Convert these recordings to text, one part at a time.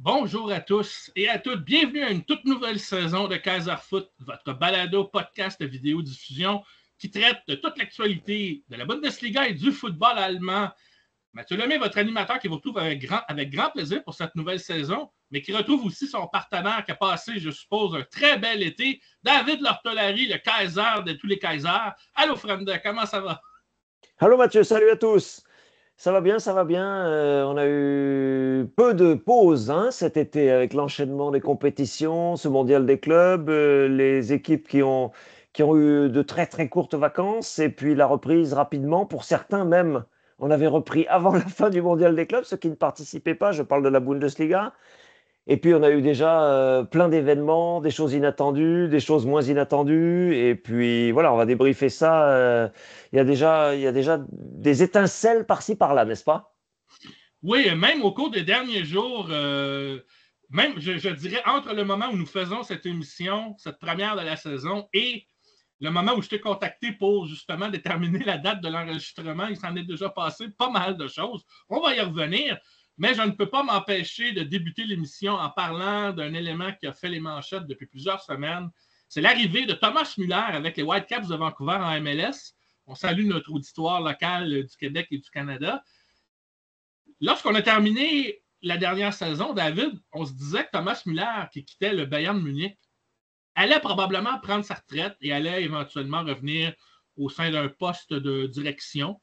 Bonjour à tous et à toutes. Bienvenue à une toute nouvelle saison de Kaiser Foot, votre balado podcast de vidéo-diffusion qui traite de toute l'actualité de la Bundesliga et du football allemand. Mathieu Lemay, votre animateur qui vous retrouve avec grand plaisir pour cette nouvelle saison, mais qui retrouve aussi son partenaire qui a passé, je suppose, un très bel été, David Lortolari, le Kaiser de tous les Kaisers. Allô, Frenda, comment ça va? Allô Mathieu, salut à tous. Ça va bien, ça va bien. On a eu peu de pauses cet été avec l'enchaînement des compétitions, ce mondial des clubs, les équipes qui ont eu de très très courtes vacances et puis la reprise rapidement. Pour certains même, on avait repris avant la fin du mondial des clubs, ceux qui ne participaient pas, je parle de la Bundesliga. Et puis, on a eu déjà plein d'événements, des choses inattendues, des choses moins inattendues. Et puis, voilà, on va débriefer ça. Il y a déjà des étincelles par-ci, par-là, n'est-ce pas? Oui, même au cours des derniers jours, même je dirais entre le moment où nous faisons cette émission, cette première de la saison, et le moment où je t'ai contacté pour justement déterminer la date de l'enregistrement, il s'en est déjà passé pas mal de choses. On va y revenir, mais je ne peux pas m'empêcher de débuter l'émission en parlant d'un élément qui a fait les manchettes depuis plusieurs semaines. C'est l'arrivée de Thomas Müller avec les Whitecaps de Vancouver en MLS. On salue notre auditoire local du Québec et du Canada. Lorsqu'on a terminé la dernière saison, David, on se disait que Thomas Müller, qui quittait le Bayern de Munich, allait probablement prendre sa retraite et allait éventuellement revenir au sein d'un poste de direction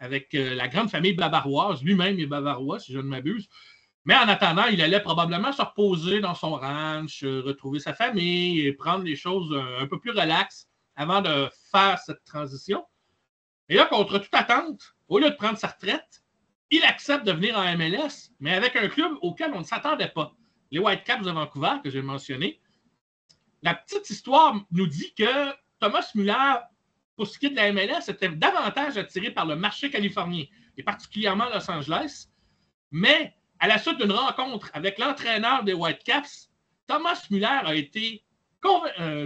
avec la grande famille bavaroise. Lui-même est bavarois, si je ne m'abuse. Mais en attendant, il allait probablement se reposer dans son ranch, retrouver sa famille et prendre les choses un peu plus relaxes avant de faire cette transition. Et là, contre toute attente, au lieu de prendre sa retraite, il accepte de venir en MLS, mais avec un club auquel on ne s'attendait pas. Les Whitecaps de Vancouver, que j'ai mentionné. La petite histoire nous dit que Thomas Müller, pour ce qui est de la MLS, était davantage attiré par le marché californien, et particulièrement Los Angeles. Mais à la suite d'une rencontre avec l'entraîneur des Whitecaps, Thomas Müller a été,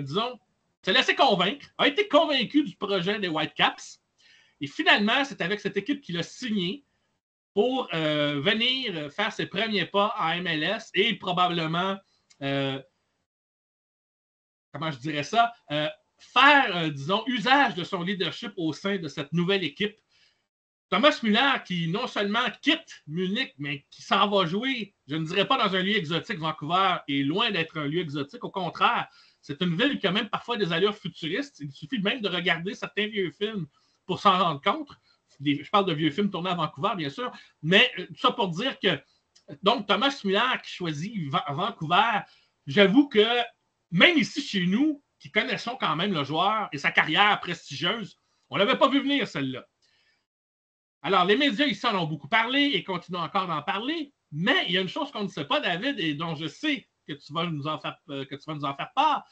disons, s'est laissé convaincre, a été convaincu du projet des Whitecaps. Et finalement, c'est avec cette équipe qu'il a signé pour venir faire ses premiers pas en MLS et probablement, comment je dirais ça, faire, disons, usage de son leadership au sein de cette nouvelle équipe. Thomas Müller, qui non seulement quitte Munich, mais qui s'en va jouer, je ne dirais pas dans un lieu exotique, Vancouver est loin d'être un lieu exotique. Au contraire, c'est une ville qui a même parfois des allures futuristes. Il suffit même de regarder certains vieux films pour s'en rendre compte. Je parle de vieux films tournés à Vancouver, bien sûr, mais tout ça pour dire que donc Thomas Müller qui choisit Vancouver, j'avoue que même ici chez nous, qui connaissons quand même le joueur et sa carrière prestigieuse, on ne l'avait pas vu venir celle-là. Alors, les médias ici en ont beaucoup parlé et continuent encore d'en parler, mais il y a une chose qu'on ne sait pas, David, et dont je sais que tu vas nous en faire part,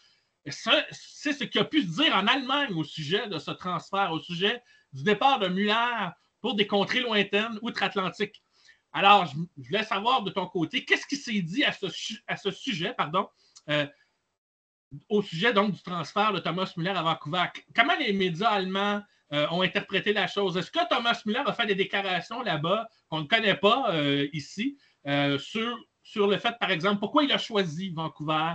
c'est ce qui a pu se dire en Allemagne au sujet de ce transfert, au sujet du départ de Müller pour des contrées lointaines outre-Atlantique. Alors, je voulais savoir de ton côté, qu'est-ce qui s'est dit à ce sujet, au sujet donc du transfert de Thomas Müller à Vancouver. Comment les médias allemands ont interprété la chose? Est-ce que Thomas Müller a fait des déclarations là-bas qu'on ne connaît pas ici sur le fait, par exemple, pourquoi il a choisi Vancouver?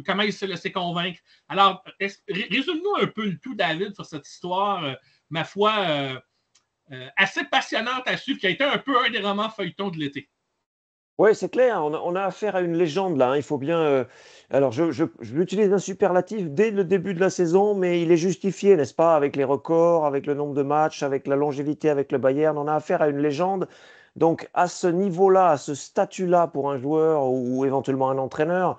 Comment il s'est laissé convaincre? Alors, résume-nous un peu le tout, David, sur cette histoire, ma foi, assez passionnante à suivre, qui a été un peu un des romans feuilletons de l'été. Oui, c'est clair, on a affaire à une légende là. Il faut bien. Alors, je l'utilise un superlatif dès le début de la saison, mais il est justifié, n'est-ce pas, avec les records, avec le nombre de matchs, avec la longévité avec le Bayern. On a affaire à une légende. Donc, à ce niveau-là, à ce statut-là pour un joueur ou éventuellement un entraîneur,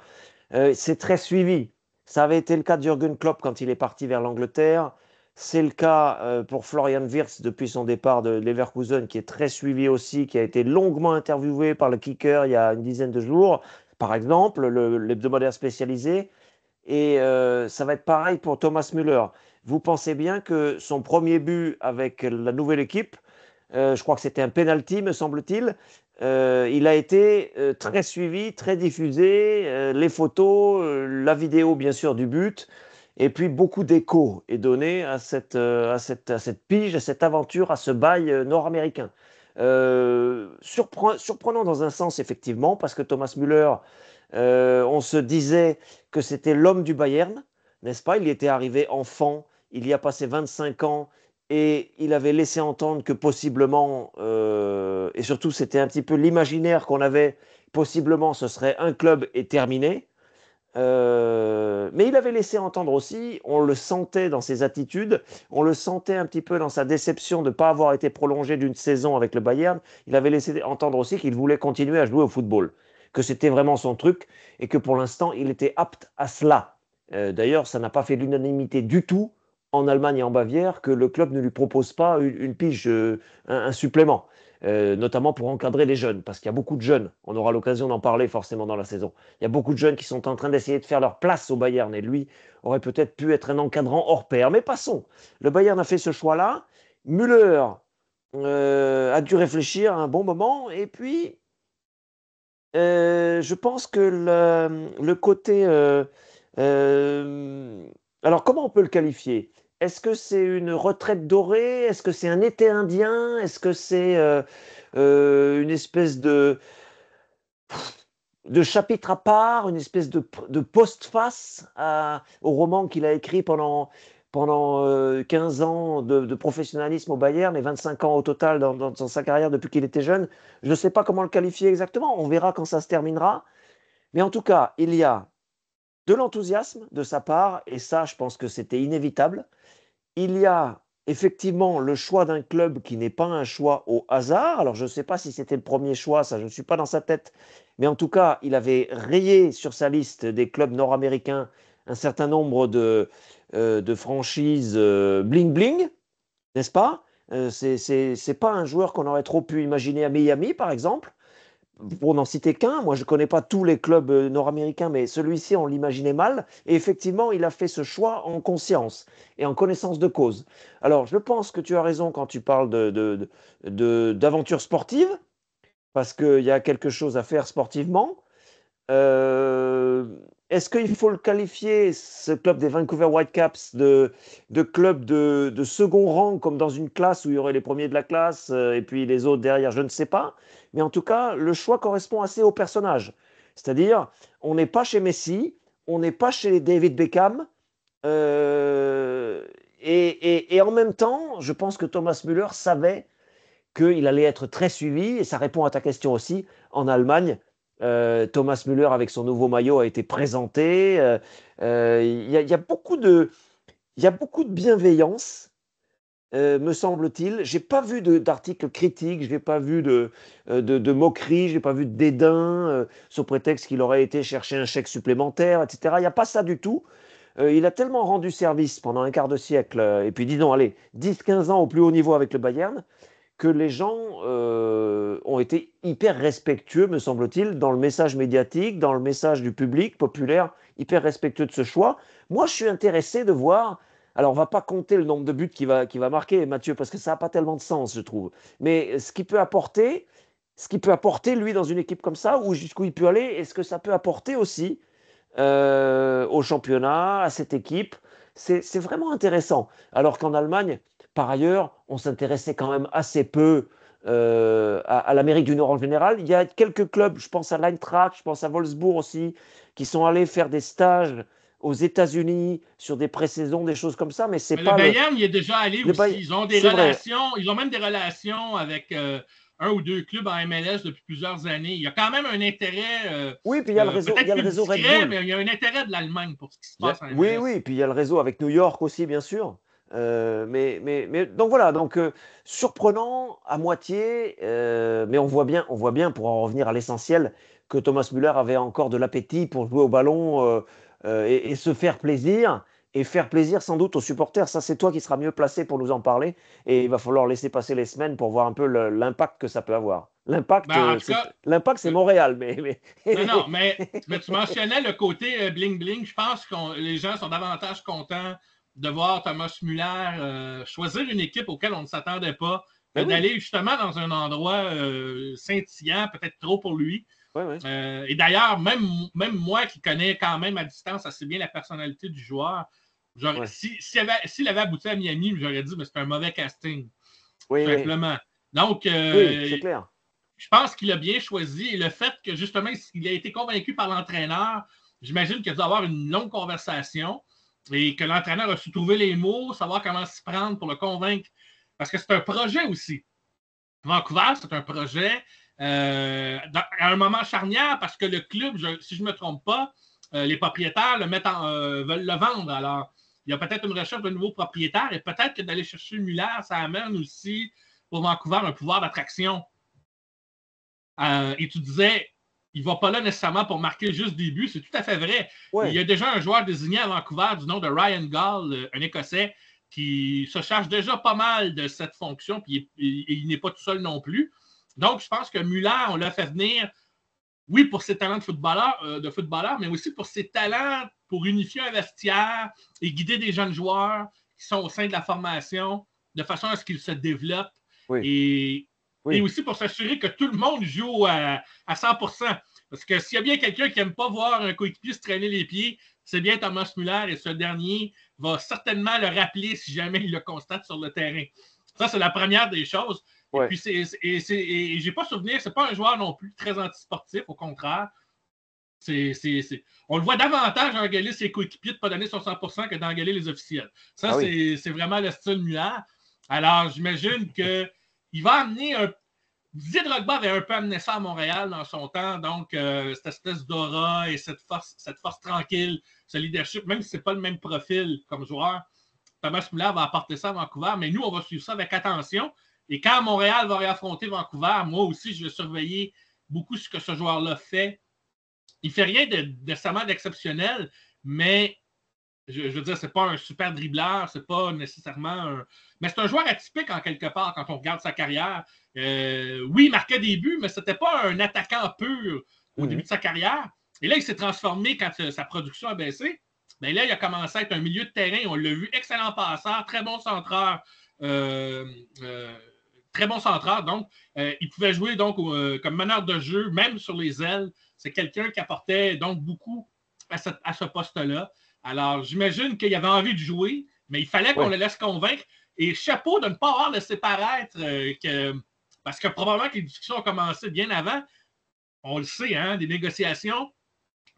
c'est très suivi. Ça avait été le cas de Jürgen Klopp quand il est parti vers l'Angleterre. C'est le cas pour Florian Wirtz depuis son départ de Leverkusen, qui est très suivi aussi, qui a été longuement interviewé par le Kicker il y a une dizaine de jours, par exemple, l'hebdomadaire spécialisé. Et ça va être pareil pour Thomas Müller. Vous pensez bien que son premier but avec la nouvelle équipe, je crois que c'était un penalty, me semble-t-il, il a été très suivi, très diffusé, les photos, la vidéo bien sûr du but. Et puis beaucoup d'écho est donné à cette pige, à cette aventure, à ce bail nord-américain. Surprenant dans un sens, effectivement, parce que Thomas Müller, on se disait que c'était l'homme du Bayern, n'est-ce pas? Il y était arrivé enfant, il y a passé 25 ans et il avait laissé entendre que possiblement, et surtout c'était un petit peu l'imaginaire qu'on avait, possiblement ce serait un club et terminé. Mais il avait laissé entendre aussi, on le sentait dans ses attitudes, on le sentait un petit peu dans sa déception de ne pas avoir été prolongé d'une saison avec le Bayern. Il avait laissé entendre aussi qu'il voulait continuer à jouer au football, que c'était vraiment son truc et que pour l'instant, il était apte à cela. D'ailleurs, ça n'a pas fait l'unanimité du tout en Allemagne et en Bavière que le club ne lui propose pas une pige, un supplément. Notamment pour encadrer les jeunes, parce qu'il y a beaucoup de jeunes, on aura l'occasion d'en parler forcément dans la saison, il y a beaucoup de jeunes qui sont en train d'essayer de faire leur place au Bayern, et lui aurait peut-être pu être un encadrant hors pair. Mais passons, le Bayern a fait ce choix-là, Müller a dû réfléchir un bon moment, et puis je pense que le côté... alors, comment on peut le qualifier? Est-ce que c'est une retraite dorée? Est-ce que c'est un été indien? Est-ce que c'est une espèce de chapitre à part, une espèce de postface au roman qu'il a écrit pendant 15 ans de professionnalisme au Bayern et 25 ans au total dans sa carrière depuis qu'il était jeune? Je ne sais pas comment le qualifier exactement, on verra quand ça se terminera. Mais en tout cas, il y a de l'enthousiasme de sa part, et ça, je pense que c'était inévitable. Il y a effectivement le choix d'un club qui n'est pas un choix au hasard. Alors, je ne sais pas si c'était le premier choix, ça, je ne suis pas dans sa tête. Mais en tout cas, il avait rayé sur sa liste des clubs nord-américains un certain nombre de franchises bling-bling, n'est-ce pas? C'est pas un joueur qu'on aurait trop pu imaginer à Miami, par exemple, pour n'en citer qu'un. Moi, je ne connais pas tous les clubs nord-américains, mais celui-ci, on l'imaginait mal. Et effectivement, il a fait ce choix en conscience et en connaissance de cause. Alors, je pense que tu as raison quand tu parles d'aventure sportive, parce qu'il y a quelque chose à faire sportivement. Euh, Est-ce qu'il faut le qualifier, ce club des Vancouver Whitecaps, de club de second rang, comme dans une classe où il y aurait les premiers de la classe et puis les autres derrière, je ne sais pas. Mais en tout cas, le choix correspond assez au personnage. C'est-à-dire, on n'est pas chez Messi, on n'est pas chez David Beckham. euh, et en même temps, je pense que Thomas Müller savait qu'il allait être très suivi, et ça répond à ta question aussi. En Allemagne, Thomas Müller, avec son nouveau maillot, a été présenté. Il y a il y a beaucoup de bienveillance, me semble-t-il. J'ai pas vu d'articles critiques, je n'ai pas vu de moqueries, je n'ai pas vu de dédain, sous prétexte qu'il aurait été chercher un chèque supplémentaire, etc. Il n'y a pas ça du tout. Il a tellement rendu service pendant un quart de siècle, et puis disons, allez, 10-15 ans au plus haut niveau avec le Bayern, que les gens ont été hyper respectueux, me semble-t-il, dans le message médiatique, dans le message du public populaire, hyper respectueux de ce choix. Moi, je suis intéressé de voir. Alors, on ne va pas compter le nombre de buts qu'il va marquer, Mathieu, parce que ça n'a pas tellement de sens, je trouve. Mais ce qu'il peut apporter, lui, dans une équipe comme ça, ou jusqu'où il peut aller, est ce que ça peut apporter aussi au championnat, à cette équipe, c'est vraiment intéressant. Alors qu'en Allemagne, par ailleurs, on s'intéressait quand même assez peu à l'Amérique du Nord en général. Il y a quelques clubs, je pense à l'Eintracht, je pense à Wolfsburg aussi, qui sont allés faire des stages aux États-Unis sur des pré-saisons, des choses comme ça, mais c'est Mais le pas Bayern, il est déjà allé aussi. Ils ont des c'est vrai. relations, ils ont même des relations avec un ou deux clubs en MLS depuis plusieurs années. Il y a quand même un intérêt, Oui, puis il y peut-être a le plus réseau Red discret, Bull. mais il y a un intérêt de l'Allemagne pour ce qui se passe en Oui, MLS. oui, puis il y a le réseau avec New York aussi, bien sûr. Donc voilà, donc surprenant à moitié, mais on voit bien, pour en revenir à l'essentiel, que Thomas Müller avait encore de l'appétit pour jouer au ballon et se faire plaisir, et faire plaisir sans doute aux supporters. Ça, c'est toi qui seras mieux placé pour nous en parler, et il va falloir laisser passer les semaines pour voir un peu l'impact que ça peut avoir. Ben, en tout cas, L'impact, c'est Montréal, non, non, mais tu mentionnais le côté bling-bling. Je pense que les gens sont davantage contents de voir Thomas Müller choisir une équipe auquel on ne s'attendait pas, que Ben oui, d'aller justement dans un endroit scintillant, peut-être trop pour lui. ouais, ouais. Et d'ailleurs, même moi qui connais quand même à distance assez bien la personnalité du joueur, Ouais. s'il avait abouti à Miami, j'aurais dit, mais c'est un mauvais casting, Oui, tout oui. simplement. Donc, Oui, c'est clair. je pense qu'il a bien choisi. Et le fait que, justement, il a été convaincu par l'entraîneur, j'imagine qu'il a dû avoir une longue conversation et que l'entraîneur a su trouver les mots, savoir comment s'y prendre pour le convaincre. Parce que c'est un projet aussi. Vancouver, c'est un projet à un moment charnière parce que le club, si je ne me trompe pas, les propriétaires veulent le vendre. Alors, il y a peut-être une recherche de nouveaux propriétaires et peut-être que d'aller chercher Muller, ça amène aussi pour Vancouver un pouvoir d'attraction. Et tu disais, il ne va pas là nécessairement pour marquer juste des buts. C'est tout à fait vrai. Ouais. Il y a déjà un joueur désigné à Vancouver du nom de Ryan Gall, un Écossais, qui se charge déjà pas mal de cette fonction, puis il n'est pas tout seul non plus. Donc, je pense que Muller, on l'a fait venir, oui, pour ses talents de footballeur, mais aussi pour ses talents pour unifier un vestiaire et guider des jeunes joueurs qui sont au sein de la formation de façon à ce qu'ils se développent. Oui. Et aussi pour s'assurer que tout le monde joue à 100%. Parce que s'il y a bien quelqu'un qui n'aime pas voir un coéquipier se traîner les pieds, c'est bien Thomas Muller et ce dernier va certainement le rappeler si jamais il le constate sur le terrain. Ça, c'est la première des choses. Ouais. Et puis, j'ai pas souvenir, c'est pas un joueur non plus très antisportif, au contraire. On le voit davantage engueuler ses coéquipiers de ne pas donner son 100% que d'engueuler les officiels. Ça, c'est vraiment le style Muller. Alors, j'imagine qu'il va amener un. Didier Drogba avait un peu amené ça à Montréal dans son temps, donc cette espèce d'aura et cette force tranquille, ce leadership, même si ce n'est pas le même profil comme joueur, Thomas Muller va apporter ça à Vancouver, mais nous, on va suivre ça avec attention. Et quand Montréal va réaffronter Vancouver, moi aussi, je vais surveiller beaucoup ce que ce joueur-là fait. Il ne fait rien de nécessairement d'exceptionnel, mais je veux dire, c'est pas un super dribbleur, c'est pas nécessairement un. Mais c'est un joueur atypique en quelque part quand on regarde sa carrière. Oui, il marquait des buts, mais c'était pas un attaquant pur au début de sa carrière. Et là, il s'est transformé quand sa production a baissé. Mais là, il a commencé à être un milieu de terrain. On l'a vu, excellent passeur, très bon centreur. Très bon centreur. Donc, il pouvait jouer donc comme meneur de jeu, même sur les ailes. C'est quelqu'un qui apportait donc beaucoup à ce poste-là. Alors, j'imagine qu'il avait envie de jouer, mais il fallait qu'on le laisse convaincre. Et chapeau de ne pas avoir laissé paraître parce que probablement que les discussions ont commencé bien avant. On le sait, hein, des négociations,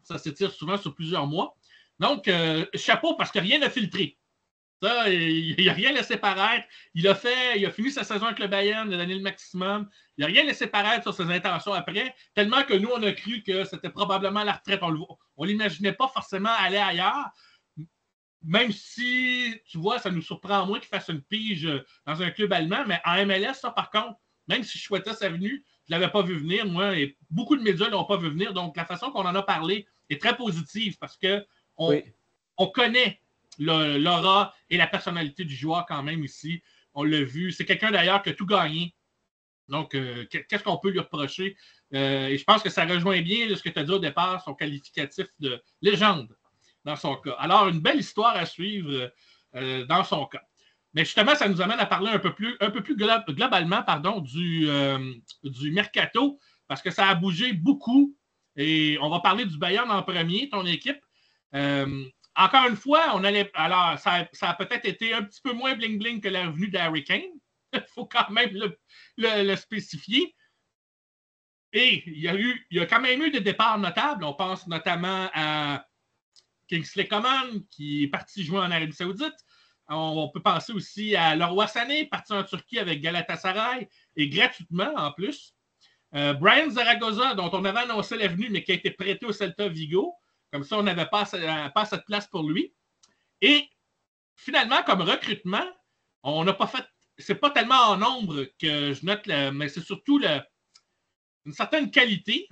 ça s'étire souvent sur plusieurs mois. Donc, chapeau parce que rien n'a filtré. Ça, il n'a rien laissé paraître. Il a fini sa saison avec le Bayern, il a donné le maximum. Il n'a rien laissé paraître sur ses intentions après, tellement que nous, on a cru que c'était probablement la retraite. On ne l'imaginait pas forcément aller ailleurs, même si, tu vois, ça nous surprend moins qu'il fasse une pige dans un club allemand, mais en MLS, ça, par contre, même si je souhaitais sa venue, je ne l'avais pas vu venir, moi, et beaucoup de médias ne l'ont pas vu venir. Donc, la façon qu'on en a parlé est très positive parce qu'on connaît l'aura et la personnalité du joueur quand même ici. On l'a vu. C'est quelqu'un d'ailleurs qui a tout gagné. Donc, qu'est-ce qu'on peut lui reprocher? Et je pense que ça rejoint bien ce que tu as dit au départ, son qualificatif de légende dans son cas. Alors, une belle histoire à suivre dans son cas. Mais justement, ça nous amène à parler un peu plus globalement du mercato, parce que ça a bougé beaucoup. Et on va parler du Bayern en premier, ton équipe. Encore une fois, alors, ça a peut-être été un petit peu moins bling-bling que la revenue d'Harry Kane. Il faut quand même le spécifier. Et il y a quand même eu des départs notables. On pense notamment à Kingsley Coman, qui est parti jouer en Arabie Saoudite. On peut penser aussi à Leroy Sané, parti en Turquie avec Galatasaray, et gratuitement en plus. Brian Zaragoza, dont on avait annoncé la venue, mais qui a été prêté au Celta Vigo. Comme ça, on n'avait pas assez de place pour lui. Et finalement, comme recrutement, on n'a pas fait. C'est pas tellement en nombre que je note, mais c'est surtout une certaine qualité.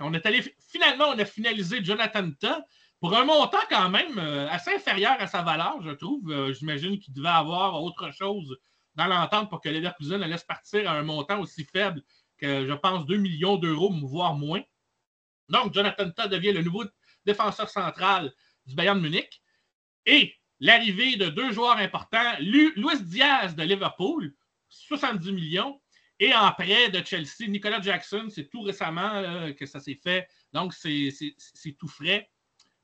Finalement, on a finalisé Jonathan Tah pour un montant quand même assez inférieur à sa valeur, je trouve. J'imagine qu'il devait avoir autre chose dans l'entente pour que Leverkusen le laisse partir à un montant aussi faible que, je pense, 2 millions d'euros, voire moins. Donc, Jonathan Tah devient le nouveau défenseur central du Bayern Munich. Et l'arrivée de deux joueurs importants, Luis Diaz de Liverpool, 70 millions, et en prêt de Chelsea, Nicolas Jackson, c'est tout récemment que ça s'est fait. Donc, c'est tout frais.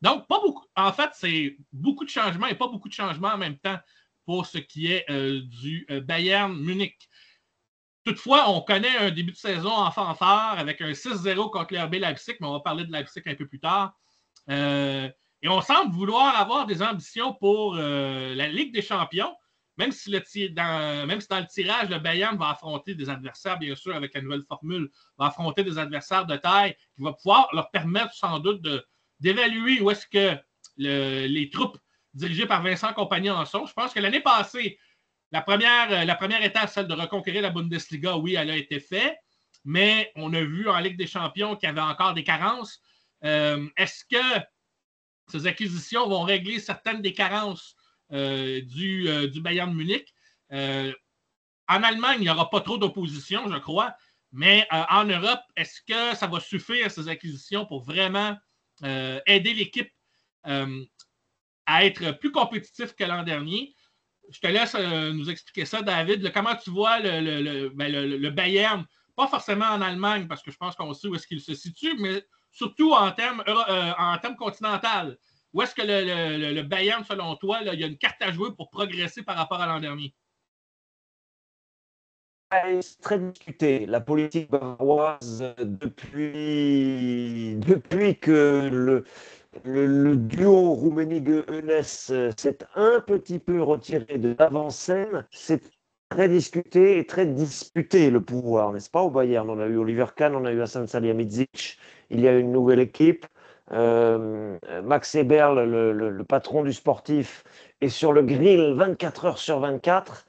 Donc, pas beaucoup. En fait, c'est beaucoup de changements et pas beaucoup de changements en même temps pour ce qui est du Bayern Munich. Toutefois, on connaît un début de saison en fanfare avec un 6-0 contre le RB Leipzig, mais on va parler de Leipzig un peu plus tard. Et on semble vouloir avoir des ambitions pour la Ligue des champions, même si, dans le tirage, le Bayern va affronter des adversaires, bien sûr, avec la nouvelle formule, va affronter des adversaires de taille qui va pouvoir leur permettre sans doute d'évaluer où est-ce que les troupes dirigées par Vincent Kompany en sont. Je pense que l'année passée, la première étape, celle de reconquérir la Bundesliga, oui, elle a été faite, mais on a vu en Ligue des champions qu'il y avait encore des carences. Est-ce que ces acquisitions vont régler certaines des carences du Bayern de Munich? En Allemagne, il n'y aura pas trop d'opposition, je crois, mais en Europe, est-ce que ça va suffire, ces acquisitions, pour vraiment aider l'équipe à être plus compétitif que l'an dernier? Je te laisse nous expliquer ça, David. Comment tu vois le Bayern, pas forcément en Allemagne, parce que je pense qu'on sait où est-ce qu'il se situe, mais surtout en termes continental. Où est-ce que le Bayern, selon toi, il y a une carte à jouer pour progresser par rapport à l'an dernier? C'est très discuté. La politique bavaroise, depuis que le duo Rummenigge-Eunès s'est un petit peu retiré de l'avant-scène, c'est très discuté et très disputé le pouvoir, n'est-ce pas, au Bayern? On a eu Oliver Kahn, on a eu Hasan Salihamidzic, il y a une nouvelle équipe. Max Eberl, le patron du sportif, est sur le grill 24 heures sur 24.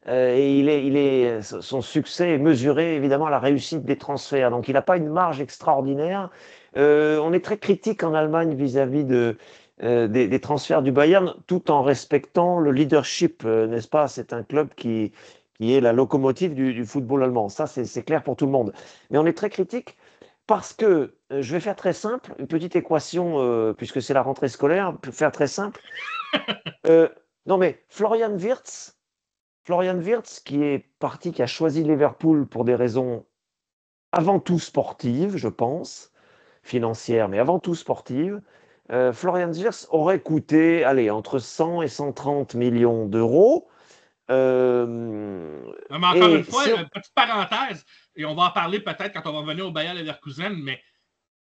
Et son succès est mesuré évidemment à la réussite des transferts. Donc il n'a pas une marge extraordinaire. On est très critique en Allemagne vis-à-vis des transferts du Bayern, tout en respectant le leadership, n'est-ce pas? C'est un club qui est la locomotive du football allemand. Ça, c'est clair pour tout le monde. Mais on est très critique parce que, je vais faire très simple, une petite équation, puisque c'est la rentrée scolaire, pour faire très simple. Non mais Florian Wirtz, qui est parti, qui a choisi Liverpool pour des raisons avant tout sportives, je pense, financières, mais avant tout sportives. Florian Wirtz aurait coûté, allez, entre 100 et 130 millions d'euros. Mais encore une fois, petite parenthèse, et on va en parler peut-être quand on va revenir au Bayer Leverkusen, mais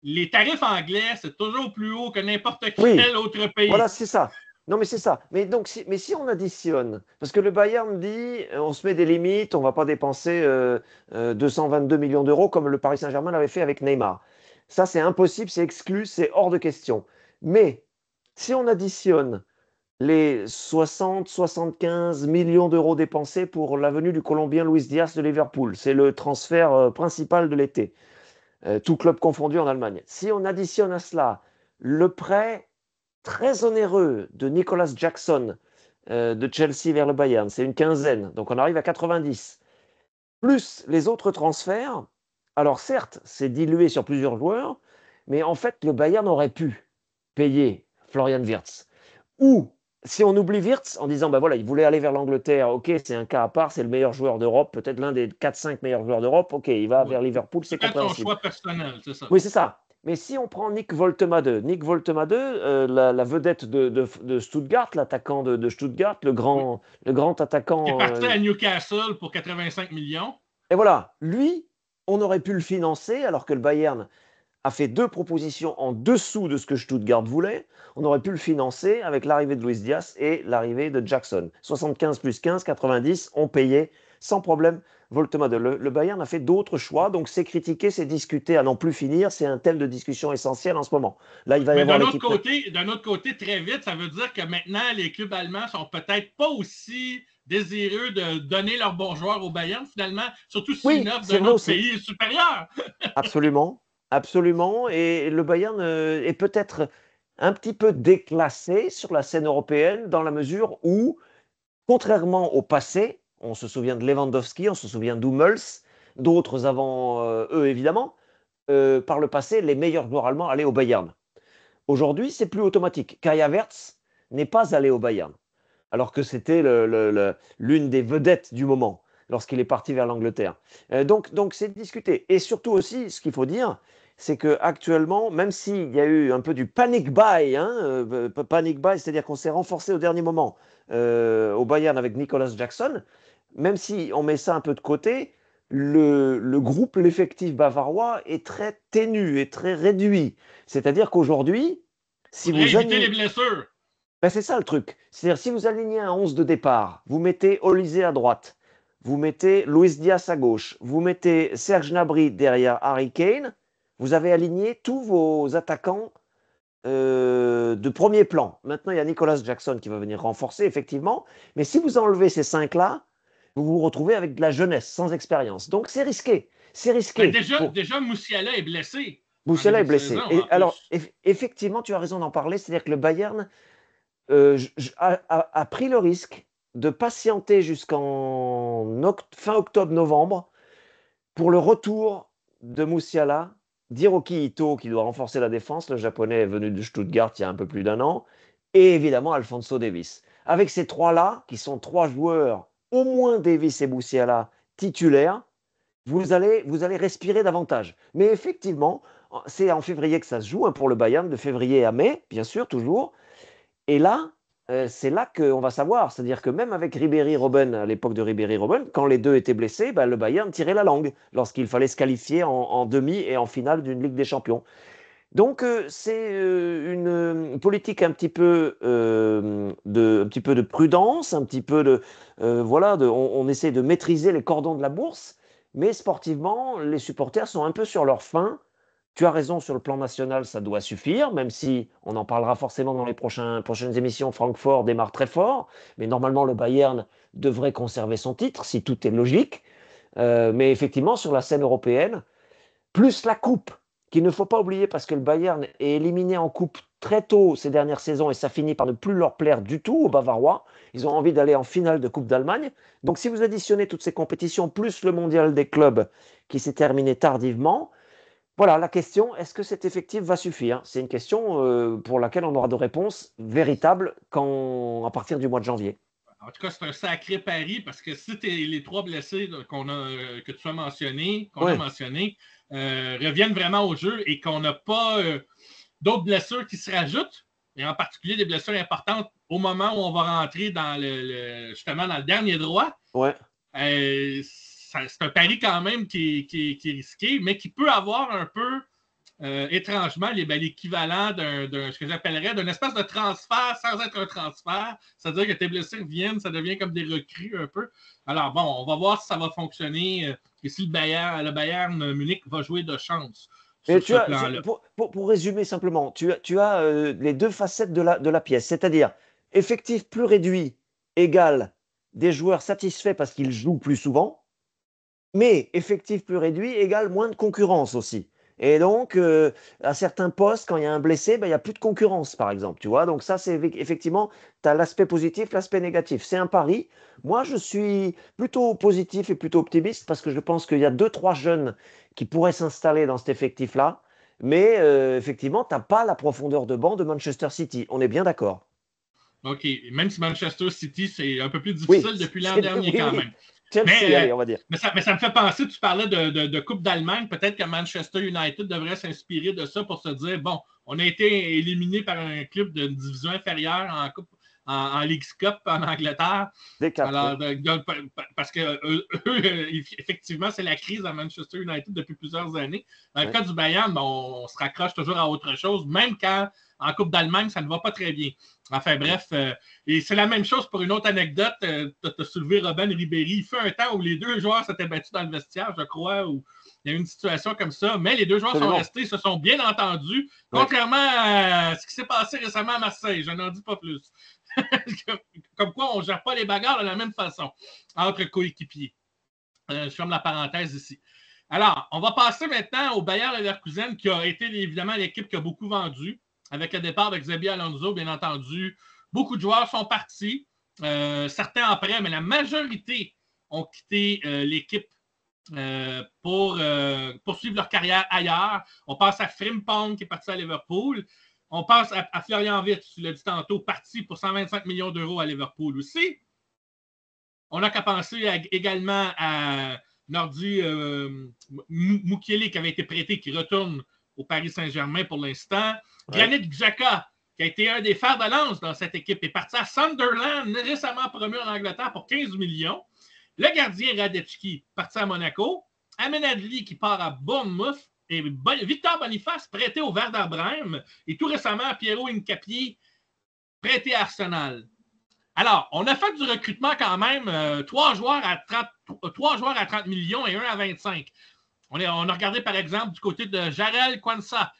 les tarifs anglais, c'est toujours plus haut que n'importe quel autre pays. Voilà, c'est ça. Non, mais c'est ça. Mais donc, si on additionne, parce que le Bayern dit, on se met des limites, on ne va pas dépenser 222 millions d'euros comme le Paris Saint-Germain l'avait fait avec Neymar. Ça, c'est impossible, c'est exclu, c'est hors de question. Mais si on additionne les 60-75 millions d'euros dépensés pour la venue du Colombien Luis Diaz de Liverpool, c'est le transfert principal de l'été, tout club confondu en Allemagne. Si on additionne à cela le prêt très onéreux de Nicolas Jackson de Chelsea vers le Bayern, c'est une quinzaine, donc on arrive à 90. Plus les autres transferts, alors certes, c'est dilué sur plusieurs joueurs, mais en fait, le Bayern aurait pu payer Florian Wirtz. Ou, si on oublie Wirtz en disant, ben voilà, il voulait aller vers l'Angleterre, ok, c'est un cas à part, c'est le meilleur joueur d'Europe, peut-être l'un des 4-5 meilleurs joueurs d'Europe, ok, il va vers Liverpool, c'est compréhensible. C'est son choix personnel, c'est ça. Oui, c'est ça. Mais si on prend Nick Woltemade, la vedette de Stuttgart, l'attaquant de Stuttgart, le grand attaquant. Qui est parti à Newcastle pour 85 millions. Et voilà, lui, on aurait pu le financer alors que le Bayern a fait 2 propositions en dessous de ce que Stuttgart voulait. On aurait pu le financer avec l'arrivée de Luis Diaz et l'arrivée de Jackson. 75 plus 15, 90, on payait sans problème Woltemade. Le Bayern a fait d'autres choix, donc c'est critiqué, c'est discuté à n'en plus finir. C'est un thème de discussion essentiel en ce moment. Là, il va y avoir d'un autre côté, très vite, ça veut dire que maintenant, les clubs allemands sont peut-être pas aussi désireux de donner leurs bons joueurs au Bayern, finalement, surtout si une offre d'un autre pays est supérieure. Absolument, absolument. Et le Bayern est peut-être un petit peu déclassé sur la scène européenne dans la mesure où, contrairement au passé, on se souvient de Lewandowski, on se souvient d'Hummels, d'autres avant eux évidemment, par le passé, les meilleurs joueurs allemands allaient au Bayern. Aujourd'hui, c'est plus automatique. Kai Havertz n'est pas allé au Bayern, alors que c'était l'une des vedettes du moment lorsqu'il est parti vers l'Angleterre. Donc c'est discuté. Et surtout aussi, ce qu'il faut dire, c'est qu'actuellement, même s'il y a eu un peu du panic buy, c'est-à-dire qu'on s'est renforcé au dernier moment au Bayern avec Nicolas Jackson, même si on met ça un peu de côté, le groupe, l'effectif bavarois est très ténu et très réduit. C'est-à-dire qu'aujourd'hui, Il si faudrait vous éviter les alignez... blessures. Ben, c'est ça le truc. C'est-à-dire si vous alignez un 11 de départ, vous mettez Olysée à droite, vous mettez Luis Diaz à gauche, vous mettez Serge Gnabry derrière Harry Kane, vous avez aligné tous vos attaquants de premier plan. Maintenant, il y a Nicolas Jackson qui va venir renforcer, effectivement. Mais si vous enlevez ces 5-là, vous vous retrouvez avec de la jeunesse, sans expérience. Donc, c'est risqué. C'est Ben risqué. déjà, Musiala est blessé en Boussiala début est de blessé. saison, Et en alors, plus. effectivement, tu as raison d'en parler. C'est-à-dire que le Bayern a pris le risque de patienter jusqu'en fin octobre-novembre pour le retour de Musiala, d'Hiroki Ito qui doit renforcer la défense, le japonais est venu de Stuttgart il y a un peu plus d'un an, et évidemment Alphonso Davies. Avec ces trois-là, qui sont trois joueurs, au moins Davies et Musiala, titulaires, vous allez respirer davantage. Mais effectivement, c'est en février que ça se joue, hein, pour le Bayern, de février à mai, bien sûr, toujours. Et là, c'est là qu'on va savoir. C'est-à-dire que même avec Ribéry-Robben, à l'époque de Ribéry-Robben, quand les deux étaient blessés, ben, le Bayern tirait la langue lorsqu'il fallait se qualifier en demi et en finale d'une Ligue des Champions. Donc, c'est une politique un petit peu de prudence, un petit peu de... voilà, on essaie de maîtriser les cordons de la bourse, mais sportivement, les supporters sont un peu sur leur faim. Tu as raison, sur le plan national, ça doit suffire, même si on en parlera forcément dans les prochaines émissions. Francfort démarre très fort, mais normalement, le Bayern devrait conserver son titre, si tout est logique. Mais effectivement, sur la scène européenne, plus la coupe, qu'il ne faut pas oublier parce que le Bayern est éliminé en coupe très tôt ces dernières saisons et ça finit par ne plus leur plaire du tout aux Bavarois. Ils ont envie d'aller en finale de Coupe d'Allemagne. Donc si vous additionnez toutes ces compétitions, plus le mondial des clubs qui s'est terminé tardivement, voilà la question, est-ce que cet effectif va suffire? C'est une question pour laquelle on aura de réponses véritables à partir du mois de janvier. En tout cas, c'est un sacré pari parce que si les trois blessés que tu as mentionnés, qu'on a Ouais, mentionnés, reviennent vraiment au jeu et qu'on n'a pas d'autres blessures qui se rajoutent, et en particulier des blessures importantes au moment où on va rentrer justement dans le dernier droit, ouais. c'est un pari quand même qui est risqué, mais qui peut avoir un peu étrangement l'équivalent ce que j'appellerais d'un espèce de transfert sans être un transfert. C'est-à-dire que tes blessés reviennent, ça devient comme des recrues un peu. Alors bon, on va voir si ça va fonctionner et si le Bayern Munich va jouer de chance Mais sur ce plan-là. pour résumer simplement, tu as les deux facettes de la pièce, c'est-à-dire effectif plus réduit égale des joueurs satisfaits parce qu'ils jouent plus souvent, mais effectif plus réduit égale moins de concurrence aussi. Et donc, à certains postes, quand il y a un blessé, ben, il n'y a plus de concurrence, par exemple. Tu vois, donc ça, c'est effectivement, tu as l'aspect positif, l'aspect négatif. C'est un pari. Moi, je suis plutôt positif et plutôt optimiste parce que je pense qu'il y a deux, trois jeunes qui pourraient s'installer dans cet effectif-là. Mais effectivement, tu n'as pas la profondeur de banc de Manchester City. On est bien d'accord. OK. Même si Manchester City, c'est un peu plus Oui, difficile depuis l'an dernier oui, quand oui. même. Chelsea, Mais, allez, on va dire. ça me fait penser, tu parlais de Coupe d'Allemagne, peut-être que Manchester United devrait s'inspirer de ça pour se dire, bon, on a été éliminé par un club de division inférieure en League Cup en Angleterre. Des quatre, oui. Alors, parce que effectivement, c'est la crise à Manchester United depuis plusieurs années. Dans le Ouais. cas du Bayern, on se raccroche toujours à autre chose, même quand en Coupe d'Allemagne, ça ne va pas très bien. Enfin bref, et c'est la même chose pour une autre anecdote. Tu as soulevé Robben Ribéry. Il fait un temps où les deux joueurs s'étaient battus dans le vestiaire, je crois, où il y a eu une situation comme ça, mais les deux joueurs sont Absolument. restés, se sont bien entendus, Ouais. contrairement à ce qui s'est passé récemment à Marseille. Je n'en dis pas plus. Comme quoi, on ne gère pas les bagarres de la même façon entre coéquipiers. Je ferme la parenthèse ici. Alors, on va passer maintenant au Bayer Leverkusen, qui a été évidemment l'équipe qui a beaucoup vendu, avec le départ de Xabi Alonso, bien entendu. Beaucoup de joueurs sont partis, certains après, mais la majorité ont quitté l'équipe pour poursuivre leur carrière ailleurs. On passe à Frimpong, qui est parti à Liverpool. On passe à Florian Wirtz, tu l'as dit tantôt, parti pour 125 millions d'euros à Liverpool aussi. On n'a qu'à penser également à Nordi Mukiele qui avait été prêté, qui retourne au Paris Saint-Germain pour l'instant. Ouais. Granit Xhaka, qui a été un des fers de lance dans cette équipe, est parti à Sunderland, récemment promu en Angleterre pour 15 millions. Le gardien Radetski, parti à Monaco. Amenadli qui part à Bournemouth. Et Victor Boniface, prêté au Werder Brême. Et tout récemment, Piero Hincapié, prêté à Arsenal. Alors, on a fait du recrutement quand même. 3 joueurs à 30 millions et 1 à 25. On a regardé, par exemple, du côté de Jarel Kwanzaa,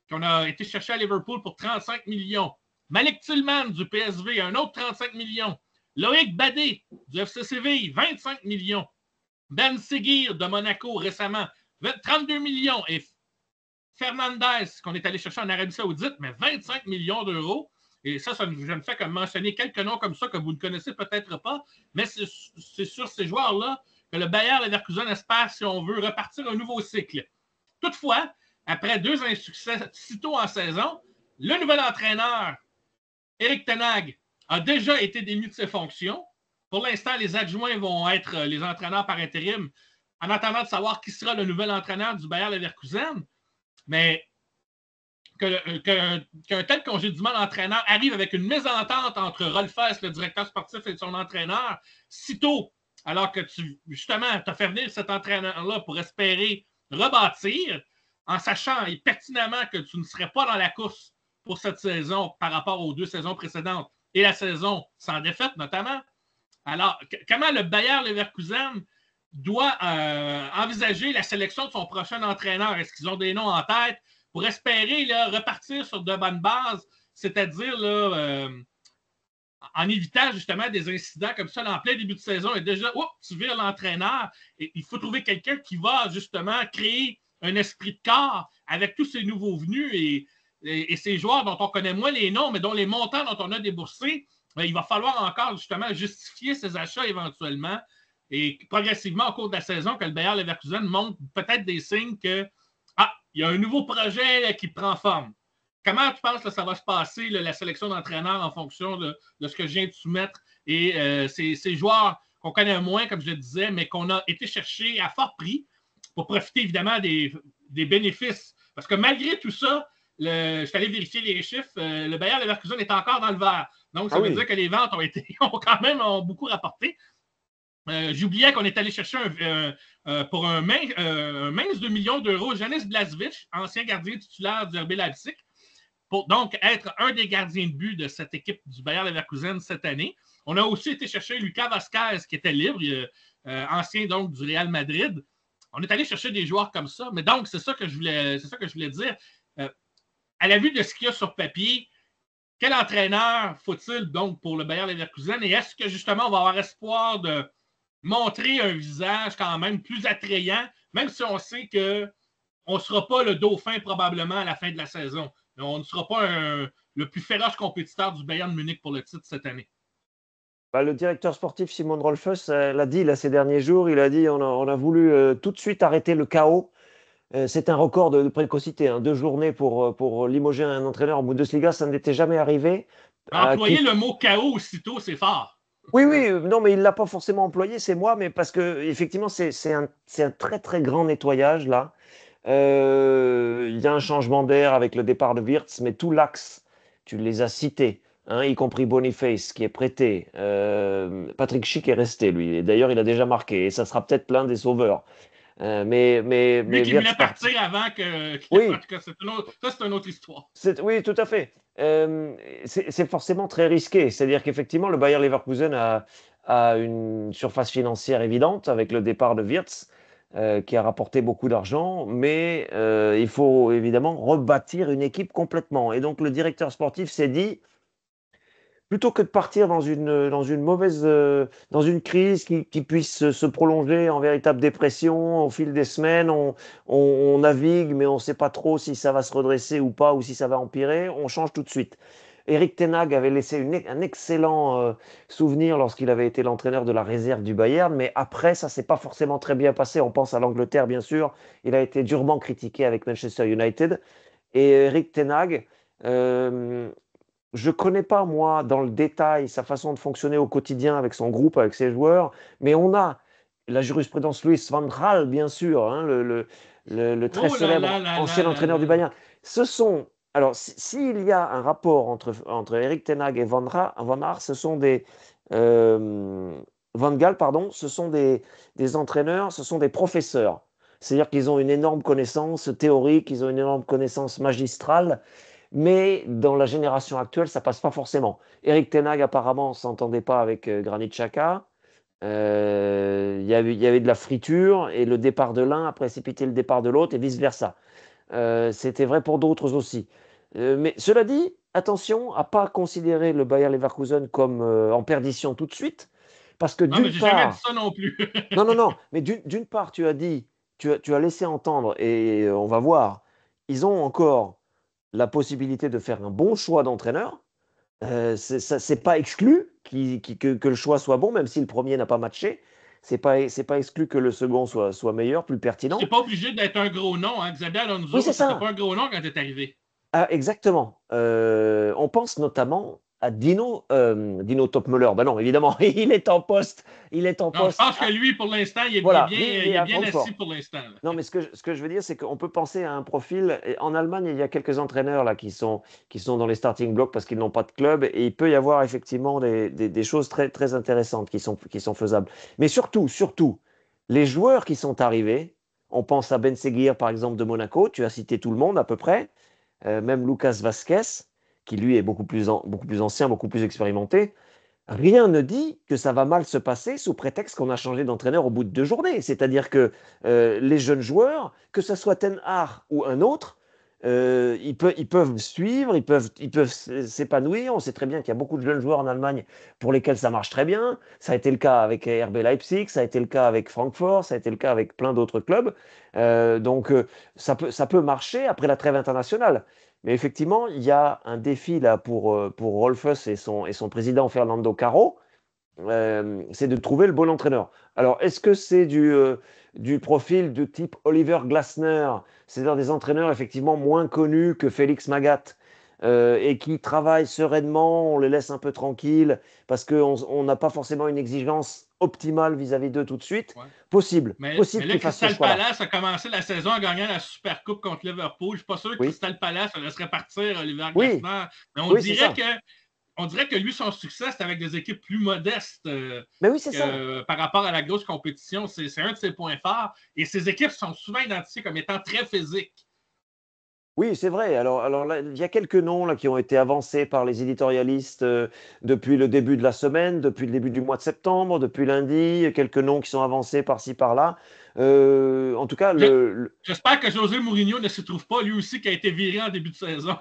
qu'on a été chercher à Liverpool pour 35 millions. Malik Tillman du PSV, un autre 35 millions. Loïc Badé du FC Séville, 25 millions. Ben Seguir de Monaco récemment, 32 millions. Et Fernandez, qu'on est allé chercher en Arabie Saoudite, mais 25 millions d'euros. Et ça, je ne fais que mentionner quelques noms comme ça que vous ne connaissez peut-être pas, mais c'est sur ces joueurs-là que le Bayer Leverkusen espère, si on veut, repartir un nouveau cycle. Toutefois, après 2 insuccès sitôt en saison, le nouvel entraîneur, Erik ten Hag, a déjà été démis de ses fonctions. Pour l'instant, les adjoints vont être les entraîneurs par intérim en attendant de savoir qui sera le nouvel entraîneur du Bayer Leverkusen. Mais qu'un tel congédiement d'entraîneur arrive avec une mésentente entre Rolf Hess, le directeur sportif, et son entraîneur, sitôt, alors que tu as fait venir cet entraîneur-là pour espérer rebâtir, en sachant pertinemment que tu ne serais pas dans la course pour cette saison par rapport aux 2 saisons précédentes et la saison sans défaite notamment. Alors, comment le Bayer Leverkusen doit envisager la sélection de son prochain entraîneur? Est-ce qu'ils ont des noms en tête pour espérer là, repartir sur de bonnes bases, c'est-à-dire là, en évitant justement des incidents comme ça en plein début de saison et déjà, tu vires l'entraîneur et il faut trouver quelqu'un qui va justement créer un esprit de corps avec tous ces nouveaux venus et ces joueurs dont on connaît moins les noms, mais dont les montants dont on a déboursés, il va falloir encore justement justifier ces achats éventuellement et progressivement au cours de la saison que le Bayer Leverkusen montre peut-être des signes que il y a un nouveau projet là, qui prend forme. Comment tu penses que ça va se passer, là, la sélection d'entraîneurs en fonction de ce que je viens de soumettre et ces joueurs qu'on connaît moins, comme je le disais, mais qu'on a été chercher à fort prix pour profiter évidemment des bénéfices. Parce que malgré tout ça, je suis allé vérifier les chiffres, le Bayer Leverkusen est encore dans le vert. Donc, ça veut dire que les ventes ont quand même beaucoup rapporté. J'oubliais qu'on est allé chercher pour un mince 2 millions d'euros Janis Blažević, ancien gardien titulaire du RB Leipzig, pour donc être un des gardiens de but de cette équipe du Bayer Leverkusen cette année. On a aussi été chercher Lucas Vazquez, qui était libre, ancien donc du Real Madrid. On est allé chercher des joueurs comme ça, mais donc c'est ça que je voulais dire. À la vue de ce qu'il y a sur papier, quel entraîneur faut-il donc pour le Bayer Leverkusen et est-ce que justement on va avoir espoir de montrer un visage quand même plus attrayant, même si on sait qu'on ne sera pas le dauphin probablement à la fin de la saison. On ne sera pas le plus féroce compétiteur du Bayern de Munich pour le titre cette année. Le directeur sportif Simon Rolfes l'a dit là, ces derniers jours, il a dit on a voulu tout de suite arrêter le chaos. C'est un record de précocité, 2 journées pour limoger un entraîneur en Bundesliga, ça n'était jamais arrivé. Employer le mot chaos aussitôt, c'est fort. Oui, non, mais il ne l'a pas forcément employé, c'est moi, mais parce que effectivement, c'est un très très grand nettoyage là. Il y a un changement d'air avec le départ de Wirtz, mais tout l'axe, tu les as cités, y compris Boniface qui est prêté. Patrick Schick est resté, lui. Et d'ailleurs, il a déjà marqué, et ça sera peut-être l'un des sauveurs. Mais lui qui voulait partir avant que. Oui. Ça, c'est une autre histoire. Oui, tout à fait. C'est forcément très risqué. C'est-à-dire qu'effectivement, le Bayer Leverkusen a une surface financière évidente avec le départ de Wirtz, qui a rapporté beaucoup d'argent, mais il faut évidemment rebâtir une équipe complètement. Et donc, le directeur sportif s'est dit, plutôt que de partir dans une mauvaise, dans une crise qui puisse se prolonger en véritable dépression au fil des semaines, on navigue, mais on ne sait pas trop si ça va se redresser ou pas, ou si ça va empirer, on change tout de suite. Erik ten Hag avait laissé un excellent souvenir lorsqu'il avait été l'entraîneur de la réserve du Bayern, mais après, ça ne s'est pas forcément très bien passé. On pense à l'Angleterre, bien sûr. Il a été durement critiqué avec Manchester United. Et Erik ten Hag, je ne connais pas, moi, dans le détail, sa façon de fonctionner au quotidien avec son groupe, avec ses joueurs, mais on a la jurisprudence Louis van Gaal, bien sûr, le très célèbre ancien entraîneur du Bayern. Alors, s'il y a un rapport entre Erik ten Hag et Van Gaal, ce sont des Van Gaal, pardon, ce sont des entraîneurs, ce sont des professeurs. C'est-à-dire qu'ils ont une énorme connaissance théorique, ils ont une énorme connaissance magistrale, mais dans la génération actuelle, ça passe pas forcément. Eric Ten Hag, apparemment, s'entendait pas avec Granit Xhaka. Il y avait de la friture et le départ de l'un a précipité le départ de l'autre et vice-versa. C'était vrai pour d'autres aussi. Mais cela dit, attention à ne pas considérer le Bayer Leverkusen comme en perdition tout de suite, parce que Non, mais d'une j'ai jamais dit part, ça non plus. non, non, non, mais d'une part, tu as dit, tu as laissé entendre, et on va voir, ils ont encore la possibilité de faire un bon choix d'entraîneur. C'est pas exclu que le choix soit bon, même si le premier n'a pas matché. C'est pas exclu que le second soit meilleur, plus C'est pertinent. pas obligé d'être un gros nom. Hein. Xabi Oui, Alonso, c'est c'était ça. pas un gros nom quand tu es arrivé. Ah, exactement. On pense notamment à Dino Topmöller. Ben non, évidemment, il est en poste. Il est en Non, je poste. pense que lui, pour l'instant, Voilà, lui, il il est est à bien assis Francfort. pour l'instant. Non, mais ce que je veux dire, c'est qu'on peut penser à un profil. Et en Allemagne, il y a quelques entraîneurs là qui sont dans les starting blocks parce qu'ils n'ont pas de club. Et il peut y avoir effectivement des choses très, très intéressantes qui sont faisables. Mais surtout, les joueurs qui sont arrivés, on pense à Ben Seguir, par exemple, de Monaco. Tu as cité tout le monde à peu près. Même Lucas Vasquez, qui lui est beaucoup plus ancien, beaucoup plus expérimenté. Rien ne dit que ça va mal se passer sous prétexte qu'on a changé d'entraîneur au bout de 2 journées. C'est-à-dire que les jeunes joueurs, que ce soit Ten Hag ou un autre, ils peuvent suivre, ils peuvent s'épanouir. On sait très bien qu'il y a beaucoup de jeunes joueurs en Allemagne pour lesquels ça marche très bien. Ça a été le cas avec RB Leipzig, ça a été le cas avec Francfort, ça a été le cas avec plein d'autres clubs. Donc ça peut marcher après la trêve internationale. Mais effectivement, il y a un défi là pour Rolfes et son président Fernando Caro, c'est de trouver le bon entraîneur. Alors, est-ce que c'est du profil de type Oliver Glasner, c'est-à-dire des entraîneurs effectivement moins connus que Félix Magath, et qui travaillent sereinement, on les laisse un peu tranquilles parce qu'on n'a pas forcément une exigence optimale vis-à-vis d'eux tout de suite? Ouais. Possible, Mais possible là, qu'ils fassent ce Crystal choix-là. Palace a commencé la saison en gagnant la Super Coupe contre Liverpool. Je ne suis pas sûr que Oui, Crystal Palace laisserait partir Oliver oui, Glasner. Mais oui, c'est ça. on dirait que lui, son succès, c'est avec des équipes plus modestes Mais oui, c'est ça. par rapport à la grosse compétition. C'est un de ses points forts. Et ces équipes sont souvent identifiées comme étant très physiques. Oui, c'est vrai. Alors là, il y a quelques noms là, qui ont été avancés par les éditorialistes depuis le début de la semaine, depuis le début du mois de septembre, depuis lundi. Quelques noms qui sont avancés par-ci, par-là. En tout cas, J'espère que José Mourinho ne se trouve pas, lui aussi, qui a été viré en début de saison.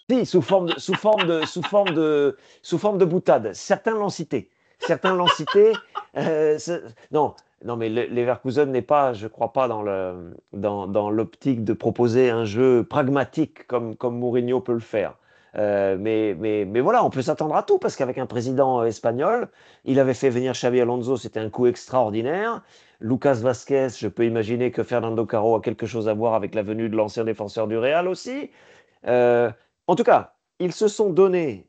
si, sous forme de boutade. Certains l'ont cité. Certains l'ont cité. Euh, c'est- non, non, mais Leverkusen n'est pas, je crois pas, dans l'optique de proposer un jeu pragmatique comme Mourinho peut le faire. Mais voilà, on peut s'attendre à tout parce qu'avec un président espagnol, il avait fait venir Xabi Alonso, c'était un coup extraordinaire. Lucas Vasquez, je peux imaginer que Fernando Caro a quelque chose à voir avec la venue de l'ancien défenseur du Real aussi. Euh, En tout cas, ils se sont donné,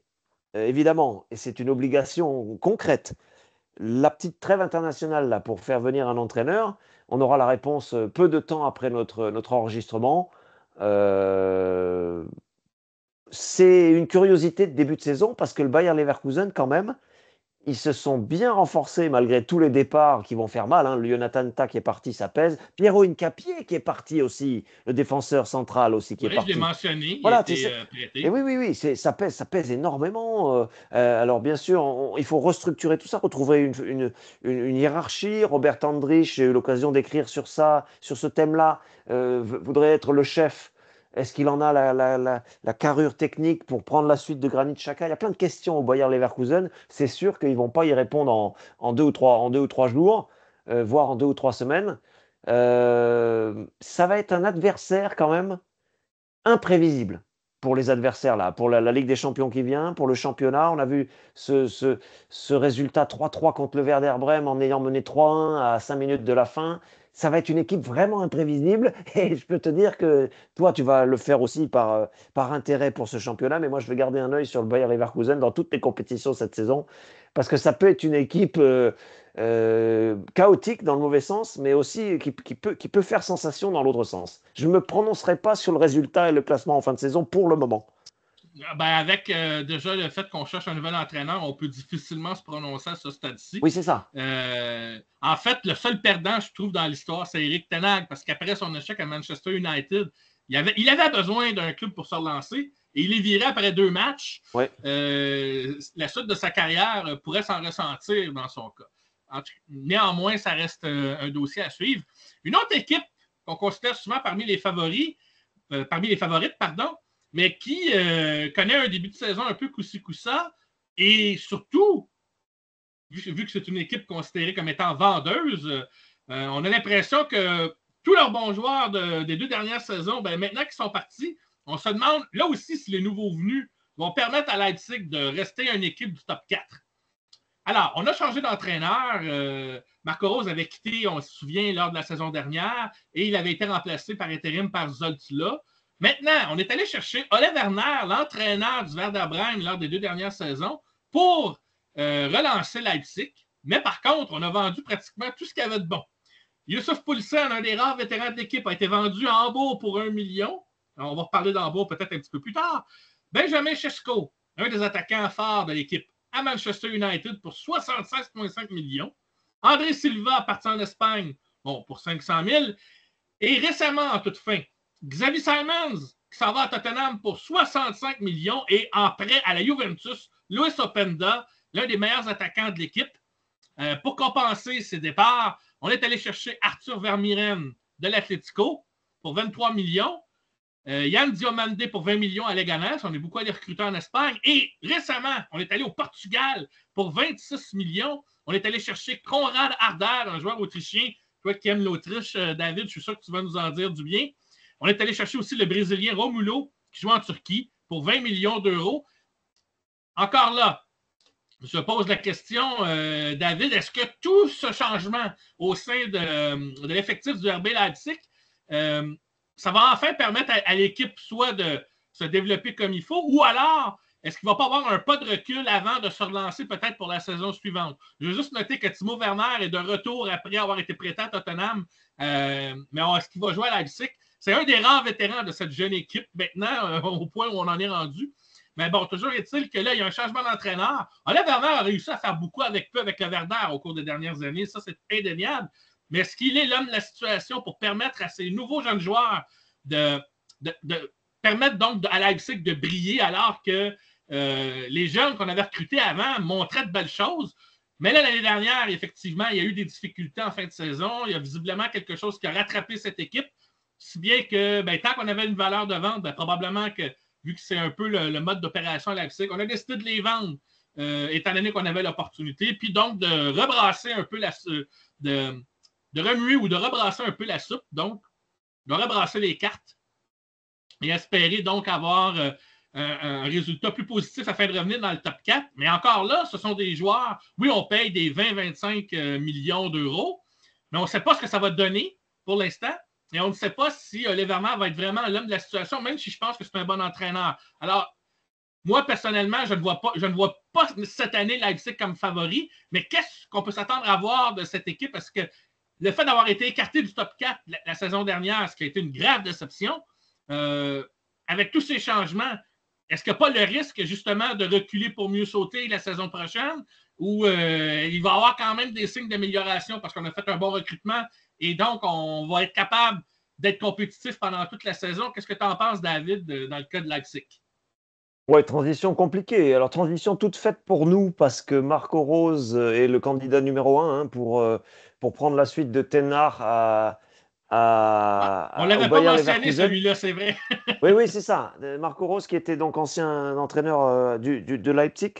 évidemment, et c'est une obligation concrète, la petite trêve internationale là, pour faire venir un entraîneur. On aura la réponse peu de temps après notre enregistrement. Euh, c'est une curiosité de début de saison parce que le Bayer Leverkusen, quand même, ils se sont bien renforcés malgré tous les départs qui vont faire mal. Hein. Le Jonathan Tah qui est parti, ça pèse. Piero Hincapié qui est parti aussi, le défenseur central aussi qui est Oui, je l'ai parti. mentionné, il a Voilà, été et prêté. oui, oui, oui, ça pèse énormément. Alors bien sûr, il faut restructurer tout ça, retrouver une hiérarchie. Robert Andrich, j'ai eu l'occasion d'écrire sur ça, sur ce thème-là, voudrait être le chef. Est-ce qu'il en a la carrure technique pour prendre la suite de Granit Xhaka? Il y a plein de questions au Bayer Leverkusen. C'est sûr qu'ils ne vont pas y répondre en 2 ou 3 jours, voire en 2 ou 3 semaines. Ça va être un adversaire quand même imprévisible pour les adversaires là, pour la Ligue des Champions qui vient, pour le championnat. On a vu ce résultat 3-3 contre le Werder Brême en ayant mené 3-1 à 5 minutes de la fin. Ça va être une équipe vraiment imprévisible et je peux te dire que toi, tu vas le faire aussi par intérêt pour ce championnat, mais moi, je vais garder un œil sur le Bayer Leverkusen dans toutes les compétitions cette saison parce que ça peut être une équipe chaotique dans le mauvais sens, mais aussi qui peut faire sensation dans l'autre sens. Je ne me prononcerai pas sur le résultat et le classement en fin de saison pour le moment. Avec déjà le fait qu'on cherche un nouvel entraîneur, on peut difficilement se prononcer à ce stade-ci. Oui, c'est ça. En fait, le seul perdant, je trouve, dans l'histoire, c'est Erik ten Hag, parce qu'après son échec à Manchester United, il avait besoin d'un club pour se relancer, et il est viré après 2 matchs. Ouais. La suite de sa carrière pourrait s'en ressentir dans son cas. Néanmoins, ça reste un dossier à suivre. Une autre équipe qu'on considère souvent parmi les favorites, mais qui connaît un début de saison un peu coup-ci coup-ça, et surtout, vu que c'est une équipe considérée comme étant vendeuse, on a l'impression que tous leurs bons joueurs des 2 dernières saisons, maintenant qu'ils sont partis, on se demande là aussi si les nouveaux venus vont permettre à Leipzig de rester une équipe du top 4. Alors, on a changé d'entraîneur. Marco Rose avait quitté, on se souvient, lors de la saison dernière, et il avait été remplacé par intérim par Zoltila. Maintenant, on est allé chercher Ole Werner, l'entraîneur du Werder Bremen lors des 2 dernières saisons, pour relancer Leipzig. Mais par contre, on a vendu pratiquement tout ce qu'il y avait de bon. Youssouf Poulsen, un des rares vétérans de l'équipe, a été vendu à Hambourg pour 1 million. Alors, on va reparler d'Hambourg peut-être un petit peu plus tard. Benjamin Šeško, un des attaquants forts de l'équipe, à Manchester United pour 76,5 millions. André Silva, parti en Espagne, pour 500 000. Et récemment, en toute fin, Xavi Simons, qui s'en va à Tottenham pour 65 millions et en prêt à la Juventus, Luis Openda, l'un des meilleurs attaquants de l'équipe. Pour compenser ses départs, on est allé chercher Arthur Vermieren de l'Atlético pour 23 millions. Yann Diomande pour 20 millions à Leganés. On est beaucoup allé recruter en Espagne. Et récemment, on est allé au Portugal pour 26 millions. On est allé chercher Konrad Harder, un joueur autrichien. Toi qui aimes l'Autriche, David, je suis sûr que tu vas nous en dire du bien. On est allé chercher aussi le Brésilien Romulo, qui joue en Turquie, pour 20 millions d'euros. Encore là, je pose la question, David, est-ce que tout ce changement au sein de l'effectif du RB Leipzig, ça va enfin permettre à l'équipe soit de se développer comme il faut, ou alors est-ce qu'il ne va pas avoir un pas de recul avant de se relancer peut-être pour la saison suivante? Je veux juste noter que Timo Werner est de retour après avoir été prêté à Tottenham, mais est-ce qu'il va jouer à Leipzig? C'est un des rares vétérans de cette jeune équipe maintenant, au point où on en est rendu. Mais bon, toujours est-il que là, il y a un changement d'entraîneur. Ole Werner a réussi à faire beaucoup avec peu avec le Werder au cours des dernières années. Ça, c'est indéniable. Mais est-ce qu'il est l'homme de la situation pour permettre à ces nouveaux jeunes joueurs de permettre donc à Leipzig de briller alors que les jeunes qu'on avait recrutés avant montraient de belles choses? Mais là, l'année dernière, effectivement, il y a eu des difficultés en fin de saison. Il y a visiblement quelque chose qui a rattrapé cette équipe. Si bien que, tant qu'on avait une valeur de vente, probablement que, vu que c'est un peu le mode d'opération à Leipzig, on a décidé de les vendre, étant donné qu'on avait l'opportunité, puis donc de rebrasser un peu de remuer ou de rebrasser un peu la soupe, donc de rebrasser les cartes et espérer donc avoir un résultat plus positif afin de revenir dans le top 4. Mais encore là, ce sont des joueurs, oui, on paye des 20-25 millions d'euros, mais on ne sait pas ce que ça va donner pour l'instant. Et on ne sait pas si Ole Werner va être vraiment l'homme de la situation, même si je pense que c'est un bon entraîneur. Alors, moi, personnellement, je ne vois pas cette année Leipzig comme favori, mais qu'est-ce qu'on peut s'attendre à voir de cette équipe? Parce que le fait d'avoir été écarté du top 4 la saison dernière, ce qui a été une grave déception, avec tous ces changements, est-ce qu'il n'y a pas le risque, justement, de reculer pour mieux sauter la saison prochaine? Ou il va y avoir quand même des signes d'amélioration parce qu'on a fait un bon recrutement et donc on va être capable d'être compétitif pendant toute la saison? Qu'est-ce que tu en penses, David, dans le cas de Leipzig? Ouais, transition compliquée. Alors, transition toute faite pour nous parce que Marco Rose est le candidat numéro un pour prendre la suite de Ten Hag On ne au l'avait pas Bayer mentionné, Leverkusen. celui-là, c'est vrai. Oui, oui, c'est ça. Marco Rose, qui était donc ancien entraîneur de Leipzig,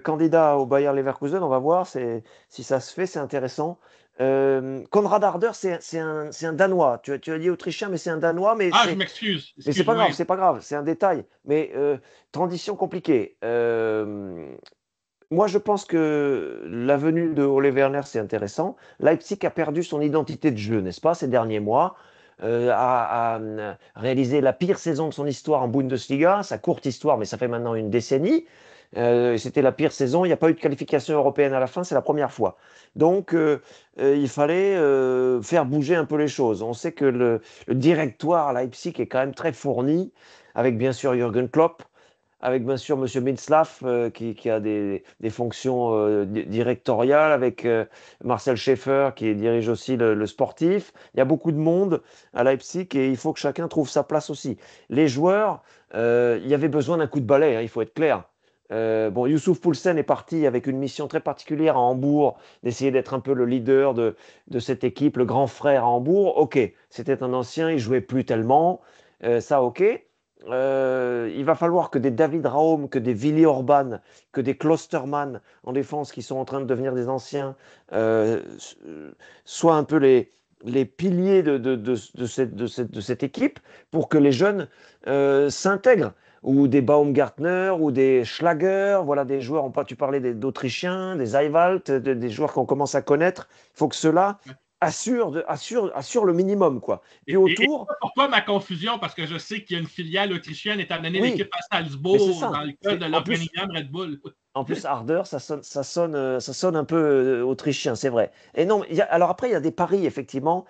candidat au Bayer Leverkusen, on va voir si ça se fait, c'est intéressant. Konrad Harder, c'est un Danois. Tu as dit autrichien, mais c'est un Danois. Je m'excuse. Mais c'est pas grave, c'est pas grave, c'est un détail. Mais transition compliquée. Moi, je pense que la venue de Ole Werner, c'est intéressant. Leipzig a perdu son identité de jeu, n'est-ce pas, ces derniers mois, a réalisé la pire saison de son histoire en Bundesliga, sa courte histoire, mais ça fait maintenant une décennie. C'était la pire saison, il n'y a pas eu de qualification européenne à la fin, c'est la première fois. Donc, il fallait faire bouger un peu les choses. On sait que le directoire à Leipzig est quand même très fourni, avec bien sûr Jürgen Klopp, avec bien sûr M. Mintzlaff, qui a des fonctions directoriales, avec Marcel Schaeffer, qui dirige aussi le sportif. Il y a beaucoup de monde à Leipzig et il faut que chacun trouve sa place aussi. Les joueurs, il y avait besoin d'un coup de balai, hein, il faut être clair. Bon, Youssouf Poulsen est parti avec une mission très particulière à Hambourg, d'essayer d'être un peu le leader de cette équipe, le grand frère à Hambourg. Ok, c'était un ancien, il jouait plus tellement, ça ok. Il va falloir que des David Raum, que des Willy Orban, que des Klostermann en défense qui sont en train de devenir des anciens, soient un peu les piliers de cette équipe pour que les jeunes s'intègrent. Ou des Baumgartner, ou des Schlager, voilà des joueurs, tu parlais d'Autrichiens, des Eiwald, des joueurs qu'on commence à connaître. Il faut que ceux-là assurent le minimum, quoi. Puis Et autour, pourquoi ma confusion? Parce que je sais qu'il y a une filiale autrichienne étant donné oui, l'équipe à mais c'est Salzbourg dans ça. le cas de En plus, l'organigramme Red Bull. Harder, ça sonne un peu autrichien, c'est vrai. Et non, alors après, il y a des paris, effectivement,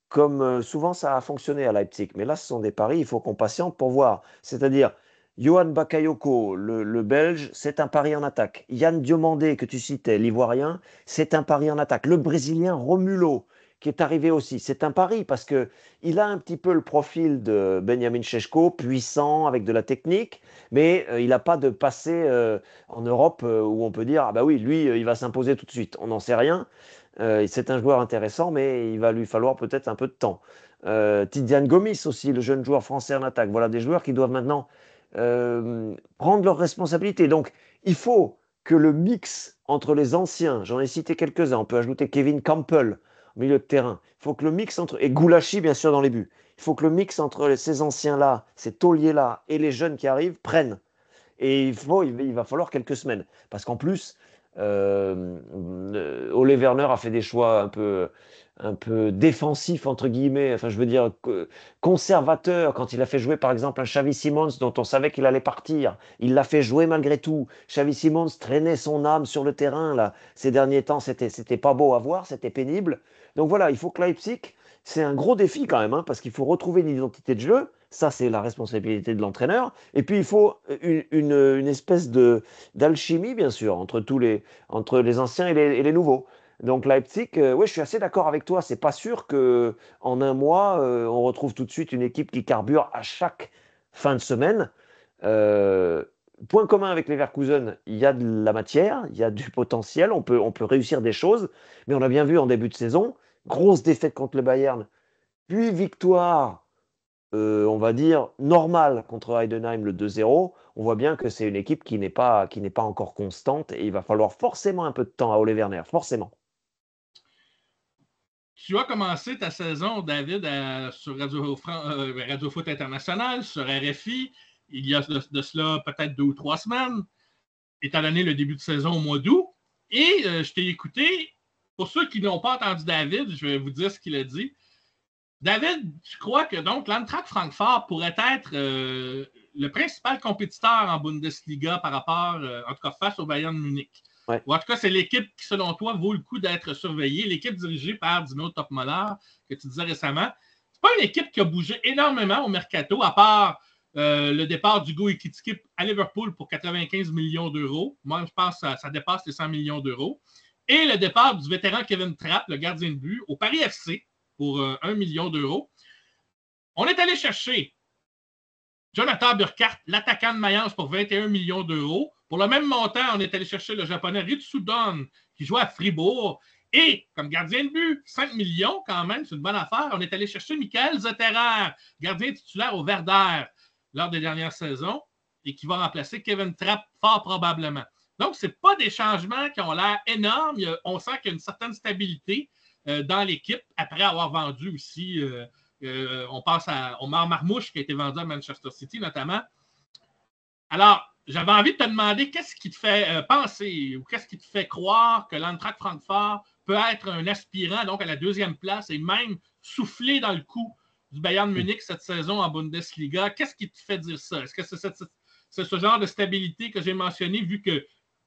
comme souvent ça a fonctionné à Leipzig. Mais là, ce sont des paris, il faut qu'on patiente pour voir. C'est-à-dire, Johan Bakayoko, le Belge, c'est un pari en attaque. Yann Diomandé, que tu citais, l'Ivoirien, c'est un pari en attaque. Le Brésilien Romulo, qui est arrivé aussi, c'est un pari parce que il a un petit peu le profil de Benjamin Šeško, puissant, avec de la technique, mais il n'a pas de passé en Europe où on peut dire, ah bah oui, lui, il va s'imposer tout de suite. On n'en sait rien. C'est un joueur intéressant, mais il va lui falloir peut-être un peu de temps. Tidiane Gomis aussi, le jeune joueur français en attaque. Voilà des joueurs qui doivent maintenant prendre leurs responsabilités. Donc, il faut que le mix entre les anciens, j'en ai cité quelques-uns, on peut ajouter Kevin Campbell au milieu de terrain. Il faut que le mix entre, et Goulachi bien sûr dans les buts. Il faut que le mix entre ces anciens-là, ces tauliers-là et les jeunes qui arrivent prennent. Et il va falloir quelques semaines. Parce qu'en plus, Ole Werner a fait des choix un peu défensifs, entre guillemets, enfin je veux dire conservateur, quand il a fait jouer par exemple un Xavi Simons dont on savait qu'il allait partir. Il l'a fait jouer malgré tout. Xavi Simons traînait son âme sur le terrain là. Ces derniers temps, c'était pas beau à voir, c'était pénible. Donc voilà, il faut que Leipzig, c'est un gros défi quand même, hein, parce qu'il faut retrouver une identité de jeu. Ça, c'est la responsabilité de l'entraîneur. Et puis, il faut une espèce d'alchimie, bien sûr, entre les anciens et les nouveaux. Donc, Leipzig, oui, je suis assez d'accord avec toi. C'est pas sûr que en un mois, on retrouve tout de suite une équipe qui carbure à chaque fin de semaine. Euh, Point commun avec les Leverkusen, il y a de la matière, il y a du potentiel, on peut réussir des choses, mais on a bien vu en début de saison, grosse défaite contre le Bayern, puis victoire on va dire, normal contre Heidenheim le 2-0, on voit bien que c'est une équipe qui n'est pas encore constante et il va falloir forcément un peu de temps à Ole Werner, forcément. Tu as commencé ta saison, David, sur Radio Foot International, sur RFI, il y a de cela peut-être 2 ou 3 semaines, étant donné le début de saison au mois d'août. Et je t'ai écouté. Pour ceux qui n'ont pas entendu David, je vais vous dire ce qu'il a dit. David, tu crois que donc l'Eintracht Francfort pourrait être le principal compétiteur en Bundesliga par rapport, en tout cas face au Bayern Munich? Ouais. Ou en tout cas, c'est l'équipe qui, selon toi, vaut le coup d'être surveillée. L'équipe dirigée par Dino Topmoller, que tu disais récemment. C'est pas une équipe qui a bougé énormément au mercato, à part le départ d'Hugo Ekitike à Liverpool pour 95 millions d'euros. Moi, je pense que ça dépasse les 100 millions d'euros. Et le départ du vétéran Kevin Trapp, le gardien de but, au Paris FC pour 1 million d'euros. On est allé chercher Jonathan Burkhardt, l'attaquant de Mayence, pour 21 millions d'euros. Pour le même montant, on est allé chercher le japonais Ritsudon, qui joue à Fribourg. Et comme gardien de but, 5 millions quand même, c'est une bonne affaire. On est allé chercher Michael Zetterer, gardien titulaire au Werder lors des dernières saisons, et qui va remplacer Kevin Trapp fort probablement. Donc, ce n'est pas des changements qui ont l'air énormes. On sent qu'il y a une certaine stabilité dans l'équipe après avoir vendu aussi on pense à Omar Marmouche qui a été vendu à Manchester City notamment. Alors, j'avais envie de te demander qu'est-ce qui te fait penser ou qu'est-ce qui te fait croire que l'Eintracht Francfort peut être un aspirant donc à la 2e place et même souffler dans le coup du Bayern Munich cette saison en Bundesliga. Qu'est-ce qui te fait dire ça? Est-ce que c'est ce genre de stabilité que j'ai mentionné vu que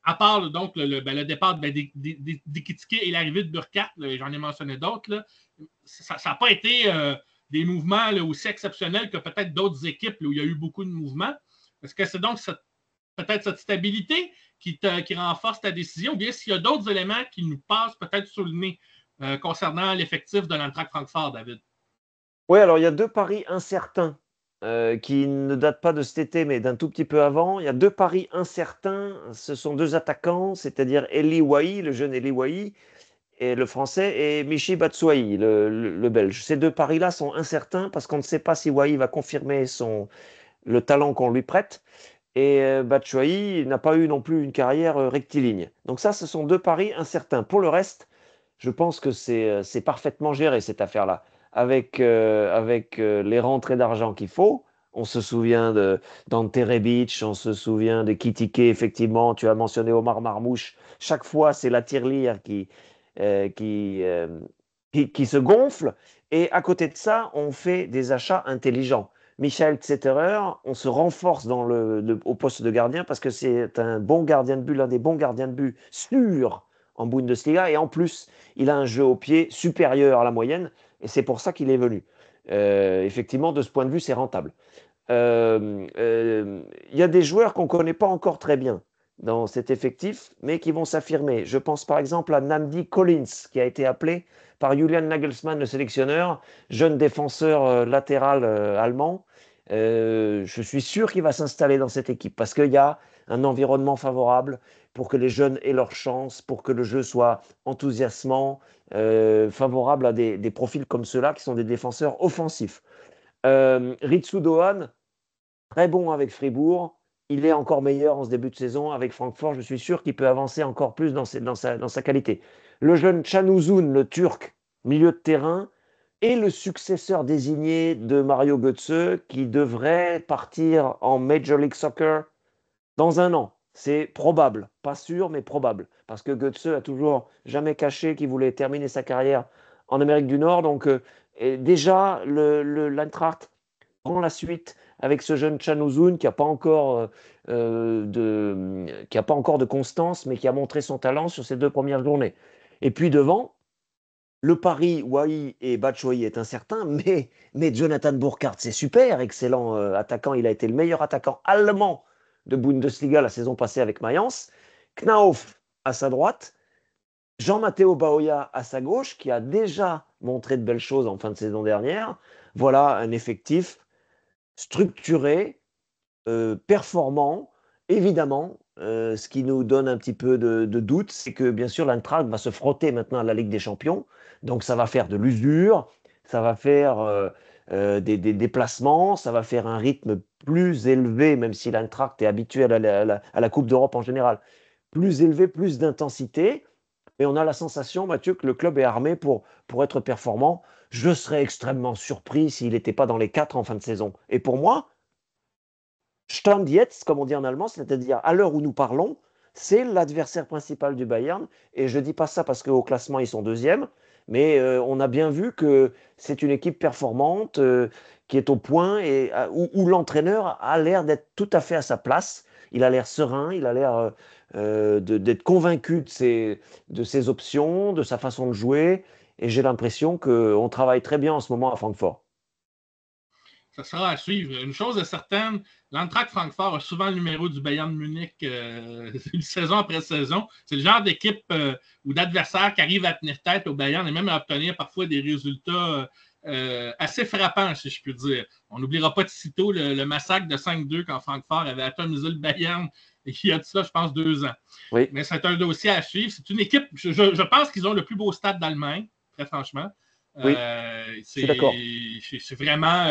à part donc le départ d'Ekitike et l'arrivée de Burkhardt, j'en ai mentionné d'autres, là, ça n'a pas été des mouvements là, aussi exceptionnels que peut-être d'autres équipes là, où il y a eu beaucoup de mouvements. Est-ce que c'est donc peut-être cette stabilité qui renforce ta décision, ou bien s'il y a d'autres éléments qui nous passent peut-être sous le nez concernant l'effectif de l'Eintracht Francfort, David? Oui, alors il y a deux paris incertains qui ne datent pas de cet été, mais d'un tout petit peu avant. Il y a deux paris incertains. Ce sont deux attaquants, c'est-à-dire Eli Wahi, le jeune Eli Wahi, et le français, et Michy Batshuayi, le belge. Ces deux paris-là sont incertains parce qu'on ne sait pas si Wahi va confirmer le talent qu'on lui prête. Et Batshuayi n'a pas eu non plus une carrière rectiligne. Donc ça, ce sont deux paris incertains. Pour le reste, je pense que c'est parfaitement géré cette affaire-là. Avec les rentrées d'argent qu'il faut. On se souvient d'Ante Rebic, on se souvient de Kitike, effectivement. Tu as mentionné Omar Marmouche. Chaque fois, c'est la tirelire euh, qui, euh, qui se gonfle. Et à côté de ça, on fait des achats intelligents. Michael Zetterer, on se renforce au poste de gardien parce que c'est un bon gardien de but, l'un des bons gardiens de but sûrs en Bundesliga. Et en plus, il a un jeu au pied supérieur à la moyenne. Et c'est pour ça qu'il est venu. Effectivement, de ce point de vue, c'est rentable. Il y a des joueurs qu'on ne connaît pas encore très bien dans cet effectif, mais qui vont s'affirmer. Je pense par exemple à Namdi Collins, qui a été appelé par Julian Nagelsmann, le sélectionneur, jeune défenseur latéral allemand. Je suis sûr qu'il va s'installer dans cette équipe parce qu'il y a un environnement favorable pour que les jeunes aient leur chance, pour que le jeu soit enthousiasmant, favorable à des profils comme ceux-là qui sont des défenseurs offensifs. Ritsu Dohan, très bon avec Fribourg. Il est encore meilleur en ce début de saison avec Francfort. Je suis sûr qu'il peut avancer encore plus dans sa qualité. Le jeune Can Uzun, le Turc, milieu de terrain, est le successeur désigné de Mario Götze qui devrait partir en Major League Soccer dans un an. C'est probable, pas sûr, mais probable. Parce que Götze a toujours jamais caché qu'il voulait terminer sa carrière en Amérique du Nord. Donc, déjà, l'Eintracht prend la suite avec ce jeune Can Uzun qui n'a pas encore de constance, mais qui a montré son talent sur ces deux premières journées. Et puis devant, le pari Wahi et Batshuayi est incertain, mais Jonathan Burkhardt, c'est super, excellent attaquant. Il a été le meilleur attaquant allemand de Bundesliga la saison passée avec Mayence. Knauf à sa droite, Jean-Matteo Baoya à sa gauche, qui a déjà montré de belles choses en fin de saison dernière. Voilà un effectif structuré, performant. Évidemment, ce qui nous donne un petit peu de doute, c'est que bien sûr l'Eintracht va se frotter maintenant à la Ligue des Champions. Donc ça va faire de l'usure, ça va faire des déplacements, ça va faire un rythme plus élevé, même si l'Eintracht est habitué à la Coupe d'Europe en général. Plus élevé, plus d'intensité. Mais on a la sensation, Mathieu, que le club est armé pour être performant. Je serais extrêmement surpris s'il n'était pas dans les 4 en fin de saison. Et pour moi, Stand jetzt, comme on dit en allemand, c'est-à-dire à l'heure où nous parlons, c'est l'adversaire principal du Bayern. Et je ne dis pas ça parce qu'au classement, ils sont deuxième, mais on a bien vu que c'est une équipe performante qui est au point et où l'entraîneur a l'air d'être tout à fait à sa place. Il a l'air serein, il a l'air d'être convaincu de ses options, de sa façon de jouer. Et j'ai l'impression qu'on travaille très bien en ce moment à Francfort. Ça sera à suivre. Une chose est certaine, l'Eintracht Francfort a souvent le numéro du Bayern de Munich saison après saison. C'est le genre d'équipe ou d'adversaire qui arrive à tenir tête au Bayern et même à obtenir parfois des résultats assez frappants, si je puis dire. On n'oubliera pas de sitôt le massacre de 5-2 quand Francfort avait atomisé le Bayern et qui a de ça, je pense, 2 ans. Oui. Mais c'est un dossier à suivre. C'est une équipe, je pense qu'ils ont le plus beau stade d'Allemagne, très franchement. Oui, je suis d'accord. C'est vraiment.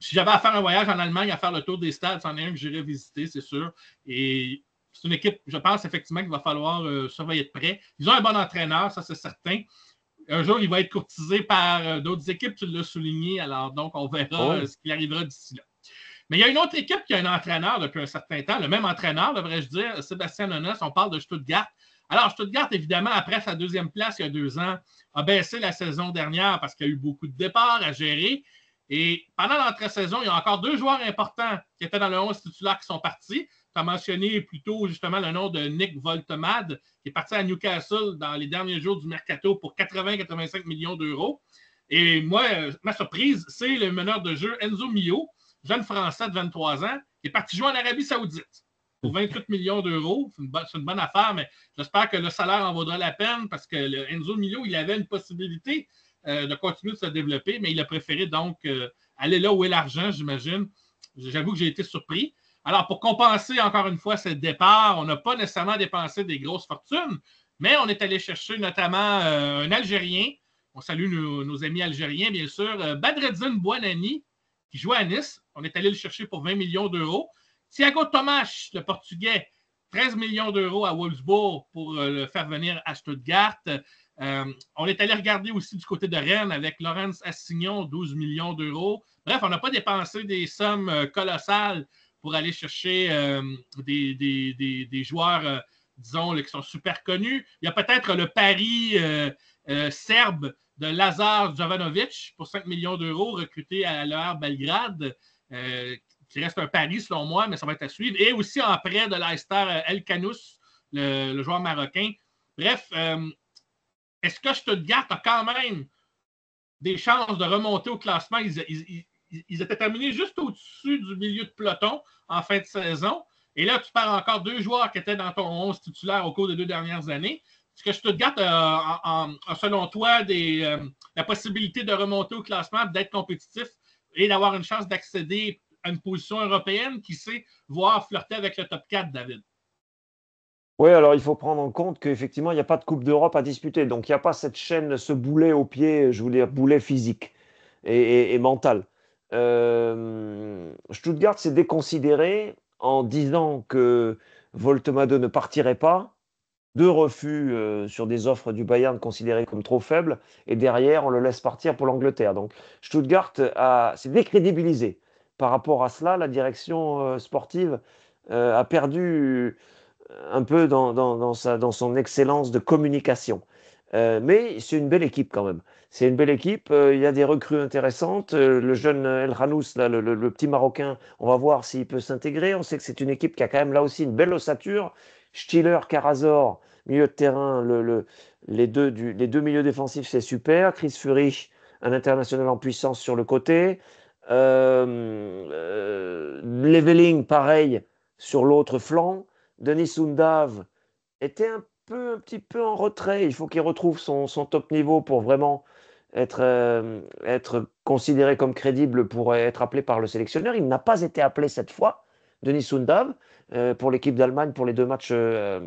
Si j'avais à faire un voyage en Allemagne, à faire le tour des stades, c'en est un que j'irais visiter, c'est sûr. Et c'est une équipe, je pense effectivement qu'il va falloir surveiller de près. Ils ont un bon entraîneur, ça c'est certain. Un jour, il va être courtisé par d'autres équipes, tu l'as souligné. Alors donc, on verra ce qui arrivera d'ici là. Mais il y a une autre équipe qui a un entraîneur depuis un certain temps, le même entraîneur, devrais-je dire, Sébastien Hoeneß. On parle de Stuttgart. Alors, Stuttgart, évidemment, après sa deuxième place il y a 2 ans, a baissé la saison dernière parce qu'il y a eu beaucoup de départs à gérer. Et pendant l'entre-saison, il y a encore 2 joueurs importants qui étaient dans le 11 titulaire qui sont partis. Tu as mentionné plutôt justement le nom de Nick Voltemade, qui est parti à Newcastle dans les derniers jours du mercato pour 80-85 millions d'euros. Et moi, ma surprise, c'est le meneur de jeu Enzo Mio, jeune Français de 23 ans, qui est parti jouer en Arabie Saoudite pour 28 millions d'euros. C'est une bonne affaire, mais j'espère que le salaire en vaudra la peine parce que Enzo Milo, il avait une possibilité de continuer de se développer, mais il a préféré donc aller là où est l'argent, j'imagine. J'avoue que j'ai été surpris. Alors, pour compenser encore une fois ce départ, on n'a pas nécessairement dépensé des grosses fortunes, mais on est allé chercher notamment un Algérien. On salue nos amis algériens, bien sûr. Badreddine Bouanani, qui joue à Nice. On est allé le chercher pour 20 millions d'euros. Thiago Tomas, le Portugais, 13 millions d'euros à Wolfsburg pour le faire venir à Stuttgart. On est allé regarder aussi du côté de Rennes avec Laurence Assignon, 12 millions d'euros. Bref, on n'a pas dépensé des sommes colossales pour aller chercher des joueurs, disons, là, qui sont super connus. Il y a peut-être le pari serbe de Lazar Jovanovic pour 5 millions d'euros, recruté à l'ER Belgrade, qui reste un pari selon moi, mais ça va être à suivre. Et aussi en prêt de Leicester El Kanous, le joueur marocain. Bref, est-ce que Stuttgart a quand même des chances de remonter au classement? Ils étaient terminés juste au-dessus du milieu de peloton en fin de saison. Et là, tu perds encore 2 joueurs qui étaient dans ton 11 titulaire au cours des 2 dernières années. Est-ce que Stuttgart a, selon toi, la possibilité de remonter au classement, d'être compétitif et d'avoir une chance d'accéder à une position européenne qui sait voir flirter avec le top 4, David? Oui, alors il faut prendre en compte qu'effectivement, il n'y a pas de Coupe d'Europe à disputer. Donc, il n'y a pas cette chaîne, ce boulet au pied, je voulais dire boulet physique et mental. Stuttgart s'est déconsidéré en disant que Voltemade ne partirait pas. 2 refus sur des offres du Bayern considérées comme trop faibles. Et derrière, on le laisse partir pour l'Angleterre. Donc, Stuttgart s'est décrédibilisé. Par rapport à cela, la direction sportive a perdu un peu dans son excellence de communication. Mais c'est une belle équipe quand même. C'est une belle équipe. Il y a des recrues intéressantes. Le jeune El Hanous, là, le petit Marocain, on va voir s'il peut s'intégrer. On sait que c'est une équipe qui a quand même là aussi une belle ossature. Stiller, Karazor, milieu de terrain, les deux milieux défensifs, c'est super. Chris Führich, un international en puissance sur le côté. Leveling, pareil, sur l'autre flanc. Denis Sundav était un petit peu en retrait. Il faut qu'il retrouve son top niveau pour vraiment être considéré comme crédible pour être appelé par le sélectionneur. Il n'a pas été appelé cette fois, Denis Sundav, pour l'équipe d'Allemagne pour les 2 matchs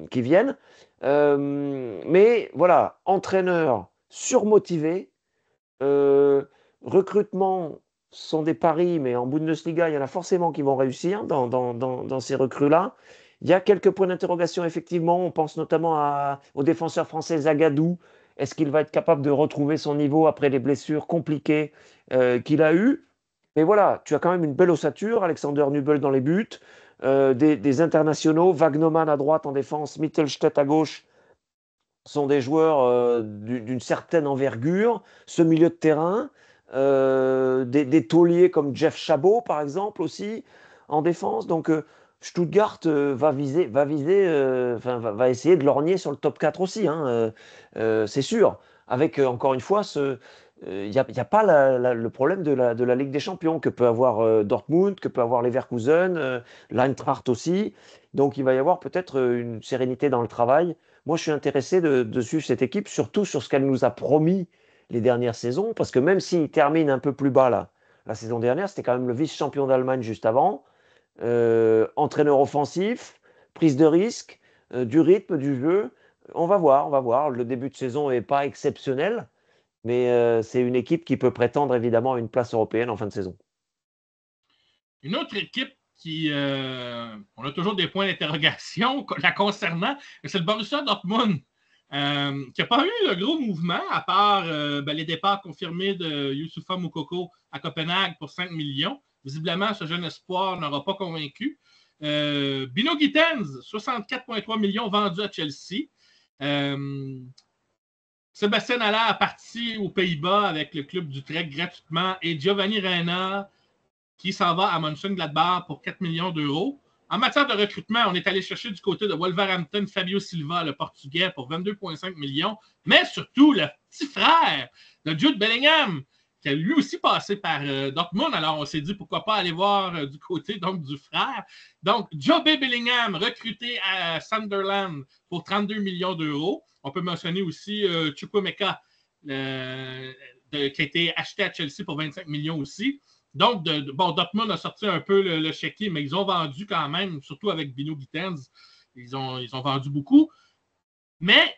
qui viennent. Mais voilà, entraîneur surmotivé, recrutement sont des paris, mais en Bundesliga, il y en a forcément qui vont réussir dans ces recrues-là. Il y a quelques points d'interrogation, effectivement. On pense notamment au défenseur français Zagadou. Est-ce qu'il va être capable de retrouver son niveau après les blessures compliquées qu'il a eues? Mais voilà, tu as quand même une belle ossature. Alexander Nübel dans les buts, des internationaux, Wagnoman à droite en défense, Mittelstädt à gauche sont des joueurs d'une certaine envergure. Ce milieu de terrain, des tauliers comme Jeff Chabot, par exemple, aussi en défense. Donc, Stuttgart va essayer de lorgner sur le top 4 aussi, hein, c'est sûr. Avec, encore une fois, il n'y a pas le problème de la Ligue des Champions que peut avoir Dortmund, que peut avoir Leverkusen, l'Eintracht aussi. Donc, il va y avoir peut-être une sérénité dans le travail. Moi, je suis intéressé de suivre cette équipe, surtout sur ce qu'elle nous a promis les dernières saisons, parce que même s'il termine un peu plus bas là, la saison dernière, c'était quand même le vice-champion d'Allemagne juste avant. Entraîneur offensif, prise de risque, du rythme, du jeu. On va voir. Le début de saison n'est pas exceptionnel, mais c'est une équipe qui peut prétendre évidemment à une place européenne en fin de saison. Une autre équipe on a toujours des points d'interrogation la concernant, c'est le Borussia Dortmund, qui n'a pas eu de gros mouvement, à part les départs confirmés de Youssoufa Moukoko à Copenhague pour 5 millions. Visiblement, ce jeune espoir n'aura pas convaincu. Bino Gittens, 64,3 millions vendus à Chelsea. Sébastien Haller a parti aux Pays-Bas avec le club d'Utrecht gratuitement et Giovanni Reina qui s'en va à Mönchengladbach pour 4 millions d'euros. En matière de recrutement, on est allé chercher du côté de Wolverhampton Fabio Silva, le Portugais, pour 22,5 millions, mais surtout le petit frère de Jude Bellingham, qui a lui aussi passé par Dortmund. Alors, on s'est dit pourquoi pas aller voir du côté donc du frère. Donc, Jobe Bellingham, recruté à Sunderland pour 32 millions d'euros. On peut mentionner aussi Chukwuemeka, qui a été acheté à Chelsea pour 25 millions aussi. Donc, Dortmund a sorti un peu le chéquier, mais ils ont vendu quand même, surtout avec Bino Gittens, ils ont vendu beaucoup. Mais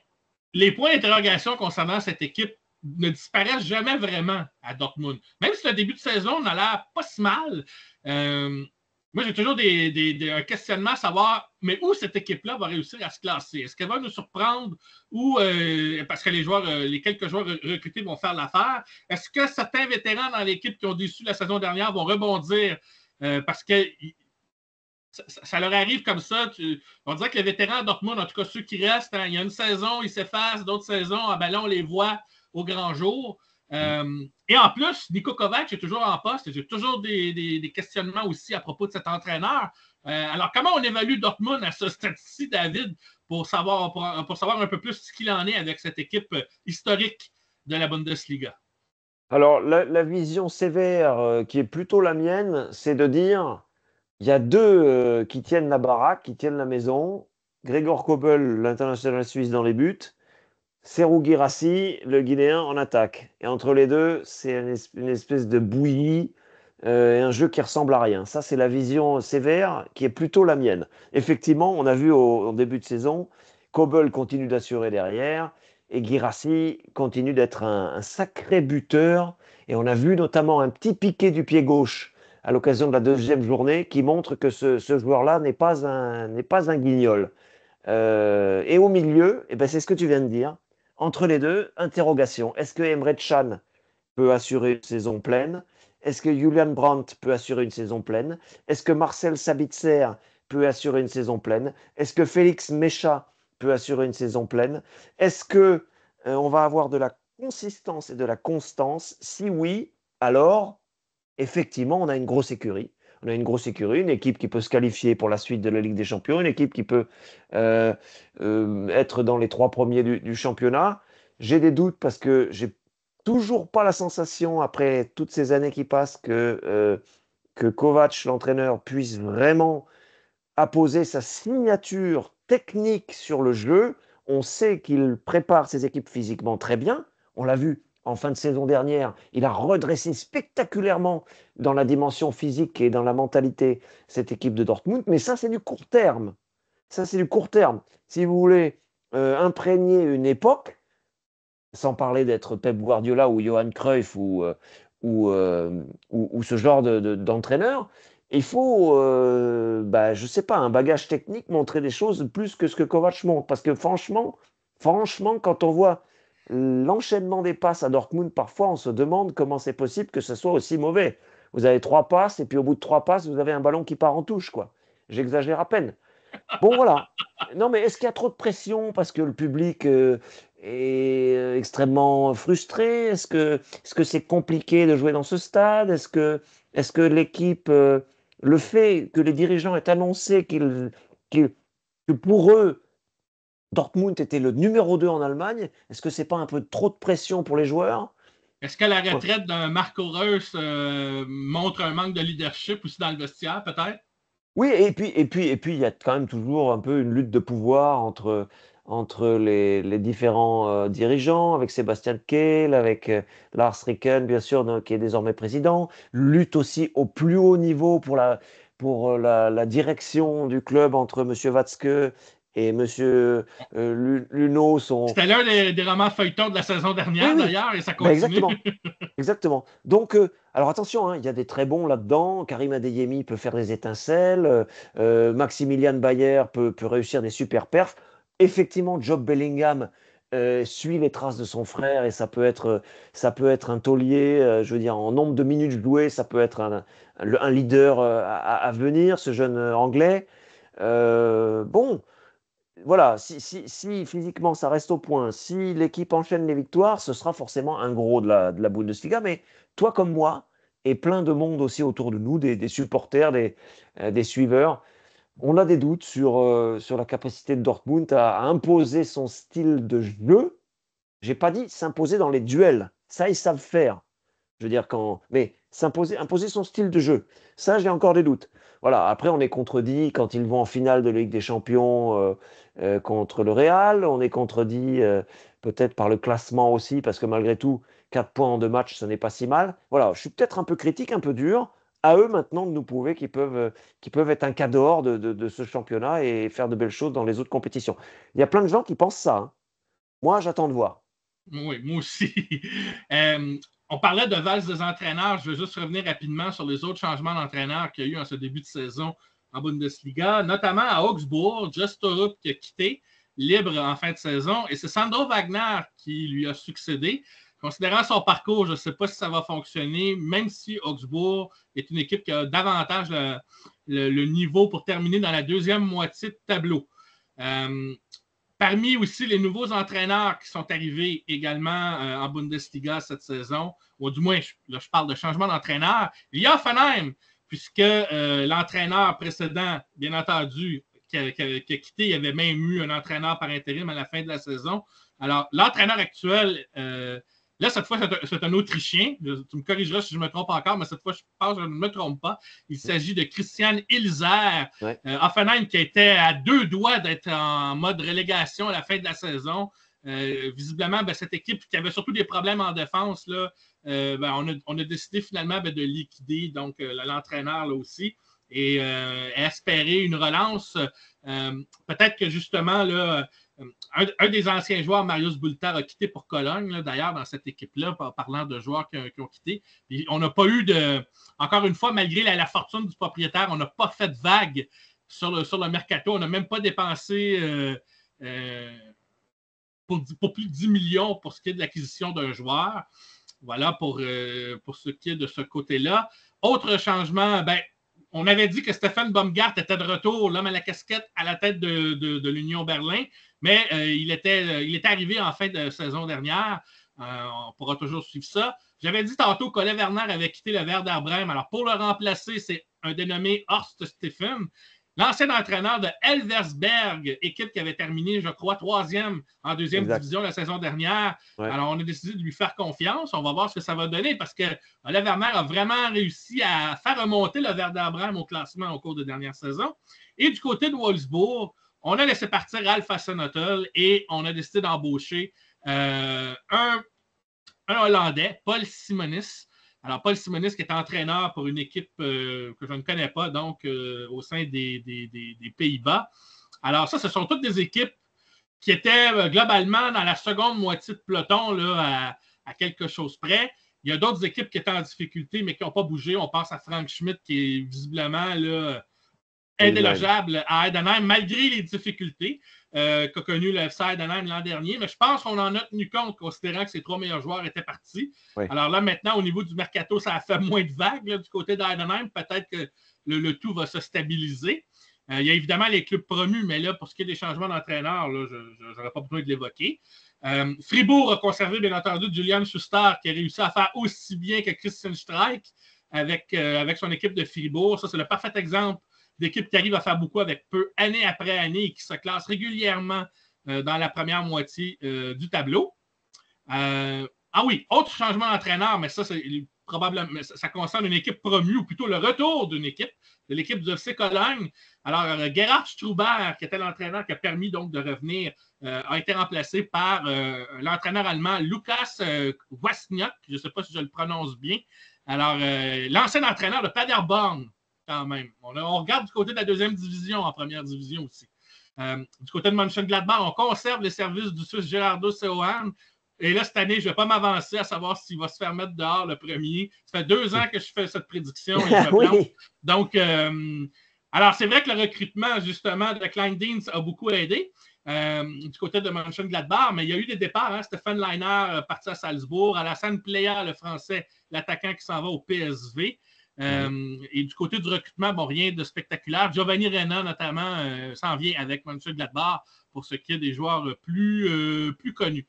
les points d'interrogation concernant cette équipe ne disparaissent jamais vraiment à Dortmund. Même si le début de saison n'a l'air pas si mal, moi j'ai toujours un questionnement à savoir, mais où cette équipe-là va réussir à se classer? Est-ce qu'elle va nous surprendre ou parce que les quelques joueurs recrutés vont faire l'affaire? Est-ce que certains vétérans dans l'équipe qui ont déçu la saison dernière vont rebondir parce que ça leur arrive comme ça. On dirait que les vétérans à Dortmund, en tout cas ceux qui restent, il y a une saison, ils s'effacent, d'autres saisons, là, on les voit au grand jour. Et en plus, Niko Kovac est toujours en poste. J'ai toujours des questionnements aussi à propos de cet entraîneur. Alors, comment on évalue Dortmund à ce stade-ci, David, pour savoir un peu plus ce qu'il en est avec cette équipe historique de la Bundesliga? Alors, la vision sévère qui est plutôt la mienne, c'est de dire il y a deux qui tiennent la baraque, qui tiennent la maison. Gregor Kobel, l'international suisse dans les buts. Serhou Guirassy, le Guinéen, en attaque. Et entre les deux, c'est une espèce de bouillie et un jeu qui ressemble à rien. Ça, c'est la vision sévère qui est plutôt la mienne. Effectivement, on a vu au début de saison, Kobel continue d'assurer derrière et Guirassy continue d'être un sacré buteur. Et on a vu notamment un petit piqué du pied gauche à l'occasion de la deuxième journée qui montre que ce joueur-là n'est pas un guignol. Et au milieu, eh ben, c'est ce que tu viens de dire. Entre les deux, interrogation. Est-ce que Emre Can peut assurer une saison pleine? Est-ce que Julian Brandt peut assurer une saison pleine? Est-ce que Marcel Sabitzer peut assurer une saison pleine? Est-ce que Félix Mecha peut assurer une saison pleine? Est-ce que on va avoir de la consistance et de la constance? Si oui, alors effectivement, on a une grosse écurie. On a une grosse écurie, une équipe qui peut se qualifier pour la suite de la Ligue des Champions, une équipe qui peut être dans les 3 premiers du championnat. J'ai des doutes parce que j'ai toujours pas la sensation, après toutes ces années qui passent, que Kovac, l'entraîneur, puisse vraiment apposer sa signature technique sur le jeu. On sait qu'il prépare ses équipes physiquement très bien. On l'a vu en fin de saison dernière. Il a redressé spectaculairement dans la dimension physique et dans la mentalité cette équipe de Dortmund. Mais ça, c'est du court terme. Ça, c'est du court terme. Si vous voulez imprégner une époque, sans parler d'être Pep Guardiola ou Johan Cruyff ou ce genre d'entraîneur, il faut, je ne sais pas, un bagage technique, montrer des choses plus que ce que Kovac montre. Parce que franchement, quand on voit l'enchaînement des passes à Dortmund, parfois on se demande comment c'est possible que ce soit aussi mauvais. Vous avez 3 passes et puis au bout de 3 passes, vous avez un ballon qui part en touche, quoi. J'exagère à peine. Bon, voilà. Non, mais est-ce qu'il y a trop de pression parce que le public est extrêmement frustré? Est-ce que c'est compliqué de jouer dans ce stade? Est-ce que l'équipe, le fait que les dirigeants aient annoncé que pour eux, Dortmund était le numéro 2 en Allemagne, est-ce que c'est pas un peu trop de pression pour les joueurs? Est-ce que la retraite d'un Marco Reus montre un manque de leadership aussi dans le vestiaire, peut-être? Oui, et puis, il y a quand même toujours un peu une lutte de pouvoir entre les différents dirigeants, avec Sébastien Kehl, avec Lars Ricken, bien sûr, qui est désormais président. Lutte aussi au plus haut niveau pour la direction du club entre M. Watzke et M. Luno. C'était l'un des romans feuilletons de la saison Oui, dernière, oui, d'ailleurs, et ça ben continue. exactement. Exactement. Donc, alors attention, hein, il y a des très bons là-dedans. Karim Adeyemi peut faire des étincelles. Maximilian Bayer peut réussir des super perfs. Effectivement, Job Bellingham suit les traces de son frère et ça peut être un taulier. Je veux dire, en nombre de minutes jouées, ça peut être un leader à venir, ce jeune Anglais. Bon, voilà, si physiquement ça reste au point, si l'équipe enchaîne les victoires, ce sera forcément un gros de la Bundesliga. Mais toi comme moi, et plein de monde aussi autour de nous, des supporters, des suiveurs, on a des doutes sur la capacité de Dortmund à imposer son style de jeu. J'ai pas dit s'imposer dans les duels, ça ils savent faire. Je veux dire, mais imposer son style de jeu, ça, j'ai encore des doutes. Voilà, après, on est contredit quand ils vont en finale de Ligue des Champions contre le Real. On est contredit peut-être par le classement aussi, parce que malgré tout, 4 points en 2 matchs, ce n'est pas si mal. Voilà, je suis peut-être un peu critique, un peu dur. À eux maintenant de nous prouver qu'ils peuvent être un cadre de ce championnat et faire de belles choses dans les autres compétitions. Il y a plein de gens qui pensent ça, hein. Moi, j'attends de voir. Oui, moi aussi. Euh, on parlait de valse des entraîneurs. Je veux juste revenir rapidement sur les autres changements d'entraîneurs qu'il y a eu en ce début de saison en Bundesliga, notamment à Augsbourg, Just Torup qui a quitté, libre en fin de saison, et c'est Sandro Wagner qui lui a succédé. Considérant son parcours, je ne sais pas si ça va fonctionner, même si Augsbourg est une équipe qui a davantage le niveau pour terminer dans la deuxième moitié de tableau. Parmi aussi les nouveaux entraîneurs qui sont arrivés également en Bundesliga cette saison, ou du moins, là, je parle de changement d'entraîneur, il y a Offenheim, puisque l'entraîneur précédent, bien entendu, qui a quitté, il y avait même eu un entraîneur par intérim à la fin de la saison. Alors, l'entraîneur actuel, là, cette fois, c'est un Autrichien. Tu me corrigeras si je me trompe encore, mais cette fois, je pense que je ne me trompe pas. Il s'agit de Christian Ilzer. Ouais. Offenheim qui était à 2 doigts d'être en mode relégation à la fin de la saison. Visiblement, cette équipe qui avait surtout des problèmes en défense, là, on a décidé finalement de liquider donc, l'entraîneur là aussi et espérer une relance. Peut-être que justement, là, un des anciens joueurs, Marius Bultar, a quitté pour Cologne, là, d'ailleurs, dans cette équipe-là, parlant de joueurs qui ont quitté. Puis on n'a pas eu de. Encore une fois, malgré la fortune du propriétaire, on n'a pas fait de vague sur le mercato. On n'a même pas dépensé pour plus de 10 millions pour ce qui est de l'acquisition d'un joueur. Voilà pour ce qui est de ce côté-là. Autre changement, on avait dit que Stéphane Baumgart était de retour, l'homme à la casquette, à la tête de l'Union Berlin, mais il était arrivé en fin de saison dernière. On pourra toujours suivre ça. J'avais dit tantôt qu'Ole Werner avait quitté le Werder Bremen. Alors, pour le remplacer, c'est un dénommé Horst Stephen, l'ancien entraîneur de Elversberg, équipe qui avait terminé, je crois, 3e en 2e division la saison dernière. Ouais. Alors, on a décidé de lui faire confiance. On va voir ce que ça va donner parce que Ole Werner a vraiment réussi à faire remonter le Werder Bremen au classement au cours de dernière saison. Et du côté de Wolfsburg, on a laissé partir Ralf Hasenhüttl et on a décidé d'embaucher un Hollandais, Paul Simonis. Alors, Paul Simonis qui est entraîneur pour une équipe que je ne connais pas, donc au sein des Pays-Bas. Alors, ça, ce sont toutes des équipes qui étaient globalement dans la seconde moitié de peloton là, à quelque chose près. Il y a d'autres équipes qui étaient en difficulté, mais qui n'ont pas bougé. On pense à Frank Schmidt, qui est visiblement là, indélogeable à Heidenheim, malgré les difficultés qu'a connu le FC Heidenheim l'an dernier. Mais je pense qu'on en a tenu compte, considérant que ses 3 meilleurs joueurs étaient partis. Oui. Alors là, maintenant, au niveau du mercato, ça a fait moins de vagues là, du côté d'Heidenheim. Peut-être que le tout va se stabiliser. Il y a évidemment les clubs promus, mais là, pour ce qui est des changements d'entraîneur, je n'aurais pas besoin de l'évoquer. Fribourg a conservé, bien entendu, Julian Schuster, qui a réussi à faire aussi bien que Christian Streich avec son équipe de Fribourg. Ça, c'est le parfait exemple d'équipe qui arrive à faire beaucoup avec peu, année après année, et qui se classe régulièrement dans la première moitié du tableau. Oui, autre changement d'entraîneur, mais ça, c'est probablement, ça concerne une équipe promue, ou plutôt le retour d'une équipe, de l'équipe du FC Cologne. Alors, Gerhard Struber, qui était l'entraîneur qui a permis donc de revenir, a été remplacé par l'entraîneur allemand Lukas Wasniak, je ne sais pas si je le prononce bien. Alors, l'ancien entraîneur de Paderborn, quand même. On regarde du côté de la deuxième division, en première division aussi. Du côté de Mönchengladbach, on conserve les services du Suisse Gerardo Seoane. Et là, cette année, je ne vais pas m'avancer à savoir s'il va se faire mettre dehors le premier. Ça fait 2 ans que je fais cette prédiction et je me plante. Oui. Donc, alors, c'est vrai que le recrutement, justement, de Kleindienst a beaucoup aidé du côté de Mönchengladbach, mais il y a eu des départs. Hein? Stéphane Leiner parti à Salzbourg, Alassane Plea, le Français, l'attaquant qui s'en va au PSV. Et du côté du recrutement, rien de spectaculaire. Giovanni Reyna, notamment, s'en vient avec Mönchengladbach pour ce qui est des joueurs plus connus.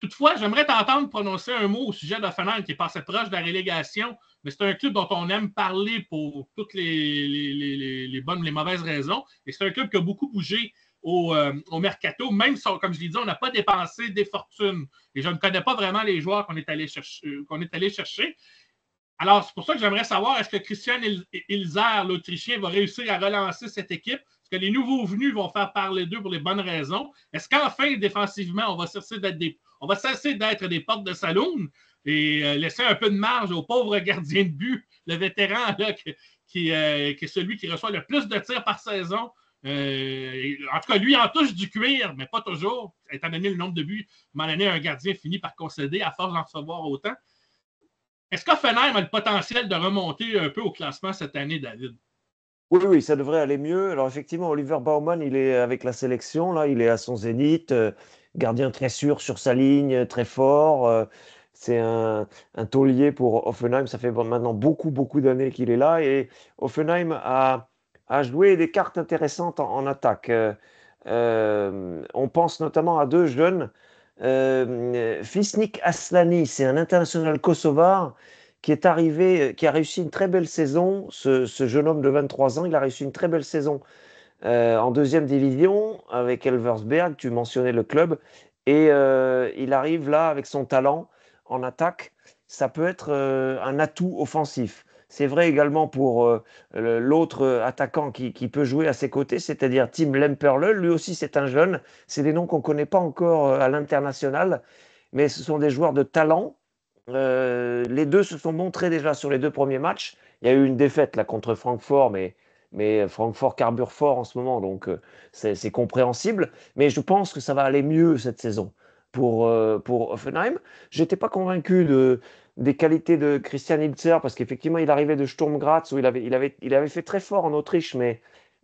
Toutefois, j'aimerais t'entendre prononcer un mot au sujet d'Offenheim qui est passé proche de la relégation, mais c'est un club dont on aime parler pour toutes les bonnes, les mauvaises raisons. Et c'est un club qui a beaucoup bougé au mercato, même si, comme je l'ai dit, on n'a pas dépensé des fortunes. Et je ne connais pas vraiment les joueurs qu'on est allé chercher. Alors, c'est pour ça que j'aimerais savoir, est-ce que Christian Ilzer, l'Autrichien, va réussir à relancer cette équipe? Est-ce que les nouveaux venus vont faire parler d'eux pour les bonnes raisons? Est-ce qu'enfin, défensivement, on va cesser d'être des portes de saloon et laisser un peu de marge au pauvre gardien de but, le vétéran là, qui est celui qui reçoit le plus de tirs par saison? En tout cas, lui en touche du cuir, mais pas toujours. Étant donné le nombre de buts, à un moment donné, un gardien finit par concéder à force d'en recevoir autant. Est-ce qu'Offenheim a le potentiel de remonter un peu au classement cette année, David? Oui, ça devrait aller mieux. Alors effectivement, Oliver Baumann, il est avec la sélection, là, il est à son zénith, gardien très sûr sur sa ligne, très fort. C'est un taulier pour Offenheim. Ça fait maintenant beaucoup d'années qu'il est là. Et Offenheim a joué des cartes intéressantes en attaque. On pense notamment à deux jeunes. Fisnik Aslani, c'est un international kosovar qui est arrivé, qui a réussi une très belle saison. Ce jeune homme de 23 ans, il a réussi une très belle saison en deuxième division avec Elversberg. Tu mentionnais le club. Et il arrive là avec son talent en attaque. Ça peut être un atout offensif. C'est vrai également pour l'autre attaquant qui peut jouer à ses côtés, c'est-à-dire Tim Lemperle. Lui aussi, c'est un jeune. C'est des noms qu'on ne connaît pas encore à l'international, mais ce sont des joueurs de talent. Les deux se sont montrés déjà sur les deux premiers matchs. Il y a eu une défaite là contre Francfort, mais Francfort carbure fort en ce moment, donc c'est compréhensible. Mais je pense que ça va aller mieux cette saison pour Offenheim. Je n'étais pas convaincu des qualités de Christian Ilzer, parce qu'effectivement, il arrivait de Sturm Graz, où il avait fait très fort en Autriche, mais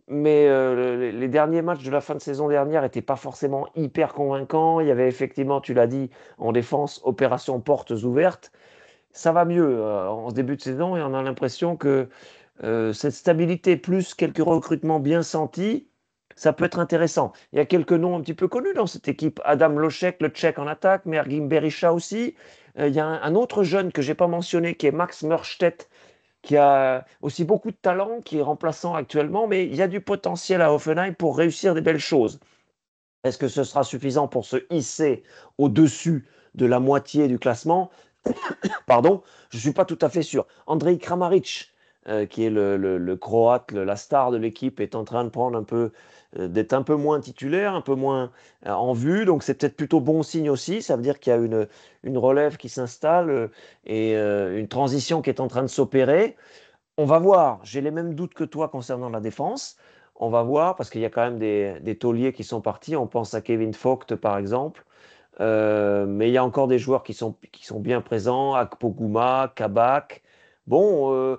les derniers matchs de la fin de saison dernière n'étaient pas forcément hyper convaincants. Il y avait effectivement, tu l'as dit, en défense, opération portes ouvertes. Ça va mieux en début de saison et on a l'impression que cette stabilité plus quelques recrutements bien sentis, ça peut être intéressant. Il y a quelques noms un petit peu connus dans cette équipe. Adam Lošek, le Tchèque en attaque, Mergim Berisha aussi. Il y a un autre jeune que je n'ai pas mentionné qui est Max Mörstedt, qui a aussi beaucoup de talent, qui est remplaçant actuellement, mais il y a du potentiel à Hoffenheim pour réussir des belles choses. Est-ce que ce sera suffisant pour se hisser au-dessus de la moitié du classement? Pardon, je ne suis pas tout à fait sûr. Andrej Kramaric, qui est le Croate, la star de l'équipe, est en train de prendre d'être un peu moins titulaire, un peu moins en vue. Donc c'est peut-être plutôt bon signe aussi. Ça veut dire qu'il y a une relève qui s'installe et une transition qui est en train de s'opérer. On va voir. J'ai les mêmes doutes que toi concernant la défense. On va voir parce qu'il y a quand même des tauliers qui sont partis. On pense à Kevin Vogt par exemple. Mais il y a encore des joueurs qui sont bien présents, Akpoguma, Kabak. Bon,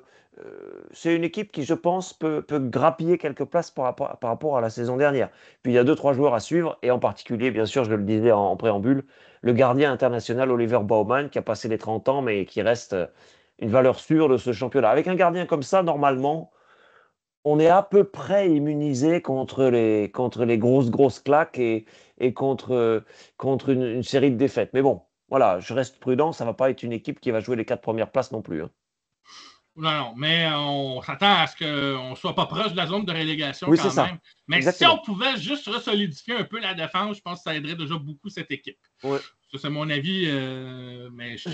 c'est une équipe qui, je pense, peut grappiller quelques places par rapport à la saison dernière. Puis il y a 2-3 joueurs à suivre, et en particulier, bien sûr, je le disais en préambule, le gardien international Oliver Baumann, qui a passé les 30 ans, mais qui reste une valeur sûre de ce championnat. Avec un gardien comme ça, normalement, on est à peu près immunisé contre les grosses claques et contre une série de défaites. Mais bon, voilà, je reste prudent, ça ne va pas être une équipe qui va jouer les 4 premières places non plus. Hein. Non, mais on s'attend à ce qu'on ne soit pas proche de la zone de relégation oui, quand même. Mais exactement. si on pouvait juste resolidifier un peu la défense, je pense que ça aiderait déjà beaucoup cette équipe. Ouais. Ça, c'est mon avis, mais je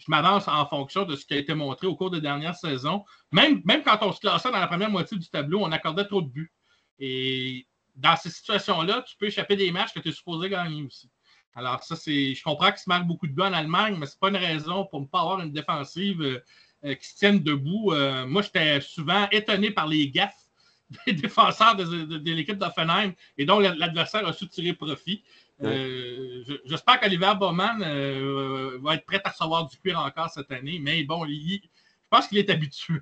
m'avance en fonction de ce qui a été montré au cours des dernières saisons. Même quand on se classait dans la première moitié du tableau, on accordait trop de buts. Et dans ces situations-là, tu peux échapper des matchs que tu es supposé gagner aussi. Alors, ça, je comprends qu'il se marque beaucoup de buts en Allemagne, mais ce n'est pas une raison pour ne pas avoir une défensive qui se tienne debout. Moi, j'étais souvent étonné par les gaffes des défenseurs de l'équipe d'Offenheim et dont l'adversaire a su tirer profit. J'espère qu'Oliver Baumann va être prêt à recevoir du cuir encore cette année, mais bon, je pense qu'il est habitué.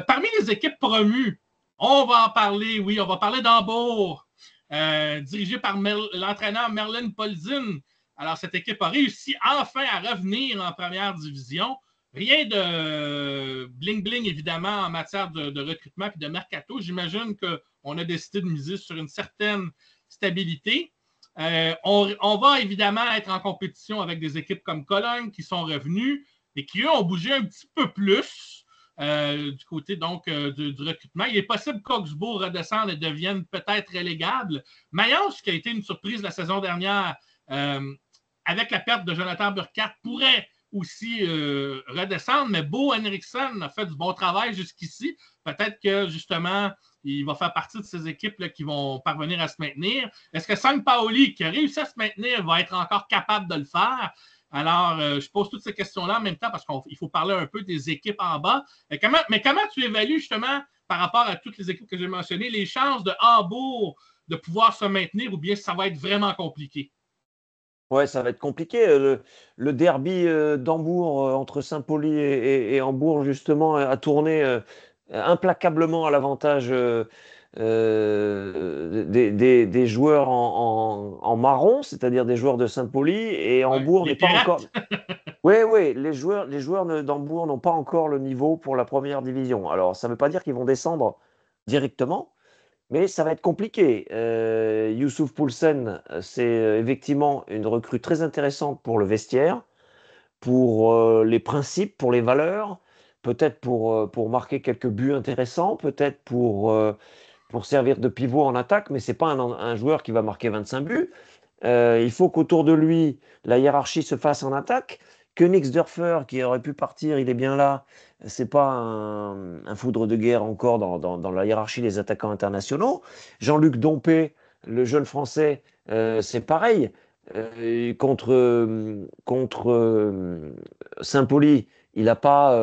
Parmi les équipes promues, on va en parler, oui, on va parler d'Hambourg, dirigé par l'entraîneur Merlin Polzin. Alors, cette équipe a réussi enfin à revenir en première division. Rien de bling-bling, évidemment, en matière de recrutement et de mercato. J'imagine qu'on a décidé de miser sur une certaine stabilité. On va évidemment être en compétition avec des équipes comme Cologne qui sont revenues et qui, eux, ont bougé un petit peu plus. du côté donc du recrutement. Il est possible qu'Augsbourg redescende et devienne peut-être relégable. Mayence, qui a été une surprise la saison dernière, avec la perte de Jonathan Burkhardt, pourrait aussi redescendre, mais Bo Henriksen a fait du bon travail jusqu'ici. Peut-être que, justement, il va faire partie de ces équipes là, qui vont parvenir à se maintenir. Est-ce que Sampaoli, qui a réussi à se maintenir, va être encore capable de le faire? Alors, je pose toutes ces questions-là en même temps parce qu'il faut parler un peu des équipes en bas. Mais comment tu évalues, justement, par rapport à toutes les équipes que j'ai mentionnées, les chances de Hambourg de pouvoir se maintenir ou bien ça va être vraiment compliqué? Ouais, ça va être compliqué. Le derby d'Hambourg entre Saint-Pauli et Hambourg, justement, a tourné implacablement à l'avantage des joueurs en marron, c'est-à-dire des joueurs de Saint-Pauli. Et Ouais, Hambourg les n'est pas encore. Pirates. Oui, oui, les joueurs d'Hambourg n'ont pas encore le niveau pour la première division. Alors, ça ne veut pas dire qu'ils vont descendre directement. Mais ça va être compliqué. Youssouf Poulsen, c'est effectivement une recrue très intéressante pour le vestiaire, pour les principes, pour les valeurs, peut-être pour marquer quelques buts intéressants, peut-être pour servir de pivot en attaque, mais ce n'est pas un joueur qui va marquer 25 buts. Il faut qu'autour de lui, la hiérarchie se fasse en attaque. Königsdörfer, qui aurait pu partir, il est bien là. C'est pas un foudre de guerre encore dans la hiérarchie des attaquants internationaux. Jean-Luc Dompé, le jeune Français, c'est pareil. Contre Saint-Pauli, il n'a pas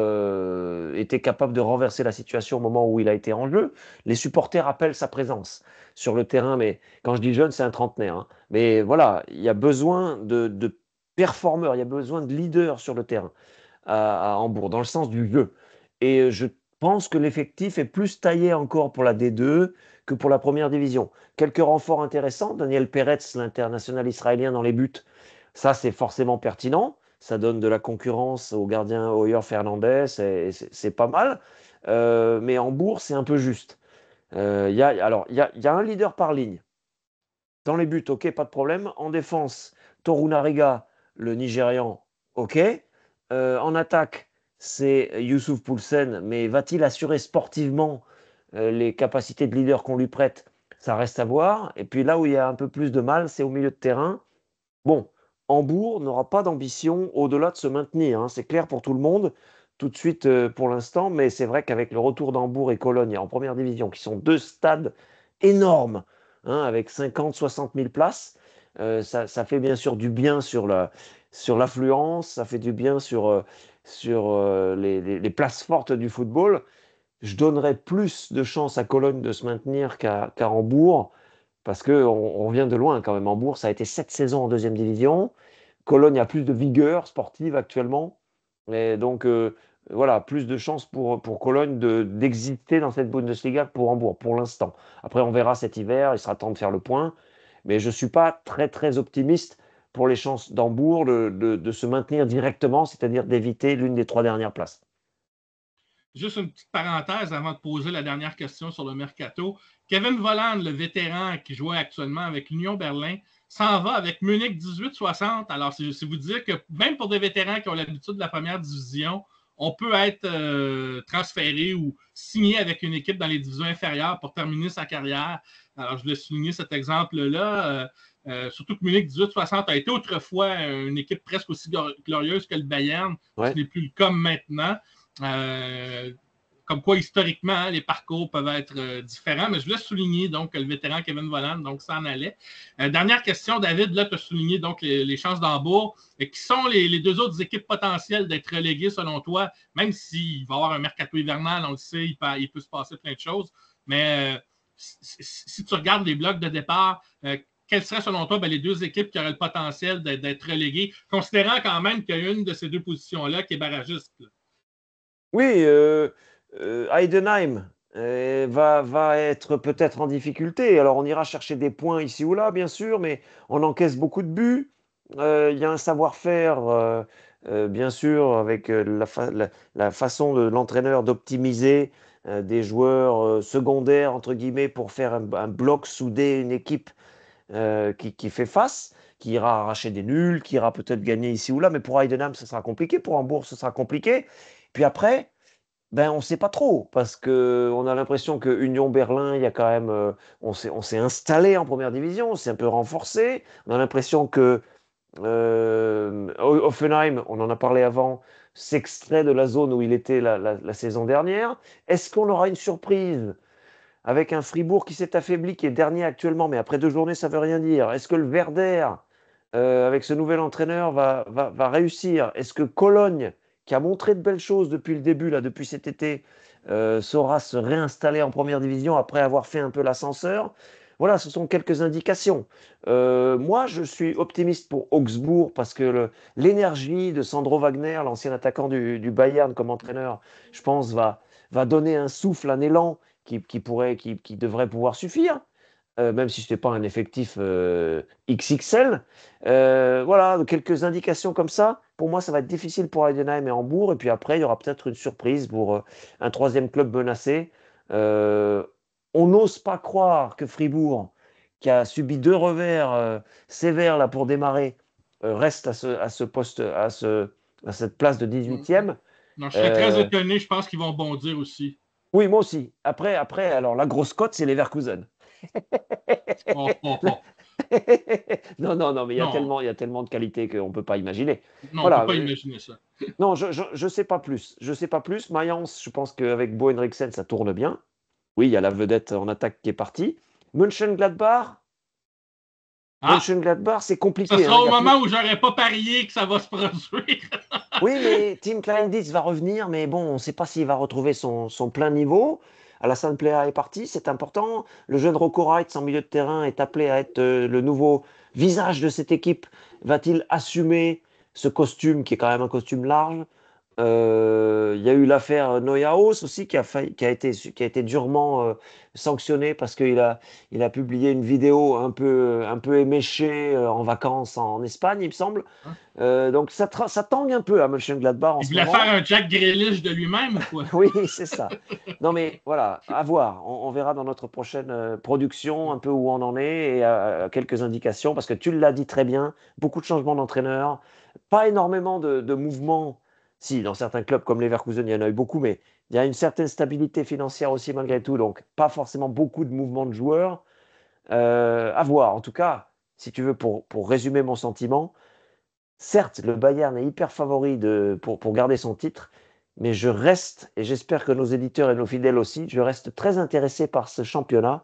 été capable de renverser la situation au moment où il a été en jeu. Les supporters appellent sa présence sur le terrain, mais quand je dis jeune, c'est un trentenaire, hein. Mais voilà, il y a besoin de performeurs, il y a besoin de leaders sur le terrain à Hambourg, dans le sens du jeu. Et je pense que l'effectif est plus taillé encore pour la D2 que pour la première division. Quelques renforts intéressants, Daniel Peretz, l'international israélien dans les buts, ça c'est forcément pertinent. Ça donne de la concurrence au gardien Hoyer Fernandez, c'est pas mal. Mais Hambourg, c'est un peu juste. Il y a un leader par ligne. Dans les buts, ok, pas de problème. En défense, Torunariga, le Nigérian, ok. En attaque, c'est Youssouf Poulsen, mais va-t-il assurer sportivement les capacités de leader qu'on lui prête? Ça reste à voir. Et puis là où il y a un peu plus de mal, c'est au milieu de terrain. Bon, Hambourg n'aura pas d'ambition au-delà de se maintenir, hein. C'est clair pour tout le monde, tout de suite pour l'instant, mais c'est vrai qu'avec le retour d'Hambourg et Cologne en première division, qui sont deux stades énormes, hein, avec 50, 60 000 places, ça fait bien sûr du bien sur l'affluence, ça fait du bien sur les places fortes du football. Je donnerais plus de chances à Cologne de se maintenir qu'à Hambourg, parce qu'on revient de loin quand même. Hambourg, ça a été 7 saisons en deuxième division. Cologne a plus de vigueur sportive actuellement. Et donc, voilà, plus de chances pour Cologne d'exister dans cette Bundesliga que pour Hambourg, pour l'instant. Après, on verra cet hiver, il sera temps de faire le point. Mais je ne suis pas très, très optimiste pour les chances d'Hambourg de se maintenir directement, c'est-à-dire d'éviter l'une des 3 dernières places. Juste une petite parenthèse avant de poser la dernière question sur le mercato. Kevin Volland, le vétéran qui jouait actuellement avec l'Union Berlin, s'en va avec Munich 1860. Alors, c'est vous dire que même pour des vétérans qui ont l'habitude de la première division, on peut être transféré ou signé avec une équipe dans les divisions inférieures pour terminer sa carrière. Alors, je voulais souligner cet exemple-là. Surtout que Munich 1860 a été autrefois une équipe presque aussi glorieuse que le Bayern. Ce Ouais. n'est plus le cas maintenant. Comme quoi, historiquement, hein, les parcours peuvent être différents, mais je voulais souligner donc que le vétéran Kevin Volland, donc ça en allait. Dernière question, David, là, tu as souligné donc les chances d'Hambourg. Qui sont les deux autres équipes potentielles d'être reléguées selon toi, même s'il va y avoir un mercato hivernal, on le sait, il peut se passer plein de choses, mais si tu regardes les blocs de départ, quelles seraient selon toi les deux équipes qui auraient le potentiel d'être reléguées, considérant quand même qu'il y a une de ces deux positions-là qui est barragiste? Là. Oui, Heidenheim va être peut-être en difficulté. Alors, on ira chercher des points ici ou là, bien sûr, mais on encaisse beaucoup de buts. Il y a un savoir-faire, bien sûr, avec la façon de l'entraîneur d'optimiser des joueurs secondaires, entre guillemets, pour faire un bloc soudé, une équipe qui fait face, qui ira arracher des nuls, qui ira peut-être gagner ici ou là. Mais pour Heidenheim, ce sera compliqué. Pour Hambourg, ce sera compliqué. Puis après, Ben, on ne sait pas trop, parce qu'on a l'impression que Union Berlin, il y a quand même, on s'est installé en première division, on s'est un peu renforcé. On a l'impression que Hoffenheim, on en a parlé avant, s'extrait de la zone où il était la saison dernière. Est-ce qu'on aura une surprise avec un Fribourg qui s'est affaibli, qui est dernier actuellement, mais après 2 journées, ça ne veut rien dire? Est-ce que le Werder, avec ce nouvel entraîneur, va réussir? Est-ce que Cologne, qui a montré de belles choses depuis le début, là, depuis cet été, saura se réinstaller en première division après avoir fait un peu l'ascenseur? Voilà, ce sont quelques indications. Moi, je suis optimiste pour Augsbourg parce que l'énergie de Sandro Wagner, l'ancien attaquant du Bayern comme entraîneur, je pense, va donner un souffle, un élan qui devrait pouvoir suffire, même si ce n'est pas un effectif XXL. Voilà, donc quelques indications comme ça. Pour moi, ça va être difficile pour Heidenheim et Hambourg. Et puis après, il y aura peut-être une surprise pour un troisième club menacé. Euh, on n'ose pas croire que Fribourg, qui a subi 2 revers sévères là, pour démarrer, reste à ce poste, à cette place de Mm. 18e. Non, je serais très Euh, étonné. Je pense qu'ils vont bondir aussi. oui, moi aussi. Après, alors la grosse cote, c'est Leverkusen. Oh, oh, oh. Non, non, non, mais Non, il y a tellement de qualités qu'on ne peut pas imaginer. non, on ne peut Voilà. pas imaginer ça. Non, je sais pas plus. Je sais pas plus. Mayence, je pense qu'avec Bo Henriksen, ça tourne bien. Oui, il y a la vedette en attaque qui est partie. Mönchengladbach, Ah, Mönchengladbach, c'est ce compliqué, hein. sera Il y au a plus... moment où j'aurais pas parié que ça va se produire. Oui, mais Tim Kleindienst va revenir, mais bon, on ne sait pas s'il va retrouver son plein niveau. Alassane Plea est parti, c'est important. Le jeune Rocco Reitz en milieu de terrain est appelé à être le nouveau visage de cette équipe. Va-t-il assumer ce costume qui est quand même un costume large? Il y a eu l'affaire Neuhaus aussi qui a été durement sanctionné parce qu'il a publié une vidéo un peu éméchée en vacances en Espagne, il me semble. Hein? Donc ça tangue un peu à Mönchengladbach en Il ce voulait faire moment. un Jack Grealish de lui-même ou quoi? Oui, c'est ça. Non, mais voilà, à voir. On verra dans notre prochaine production un peu où on en est et quelques indications, parce que tu l'as dit très bien, beaucoup de changements d'entraîneur, pas énormément de mouvements. Si, dans certains clubs comme Leverkusen, il y en a eu beaucoup, mais il y a une certaine stabilité financière aussi malgré tout, donc pas forcément beaucoup de mouvements de joueurs. À voir. En tout cas, si tu veux, pour résumer mon sentiment, certes, le Bayern est hyper favori pour garder son titre, mais je reste, et j'espère que nos éditeurs et nos fidèles aussi, je reste très intéressé par ce championnat,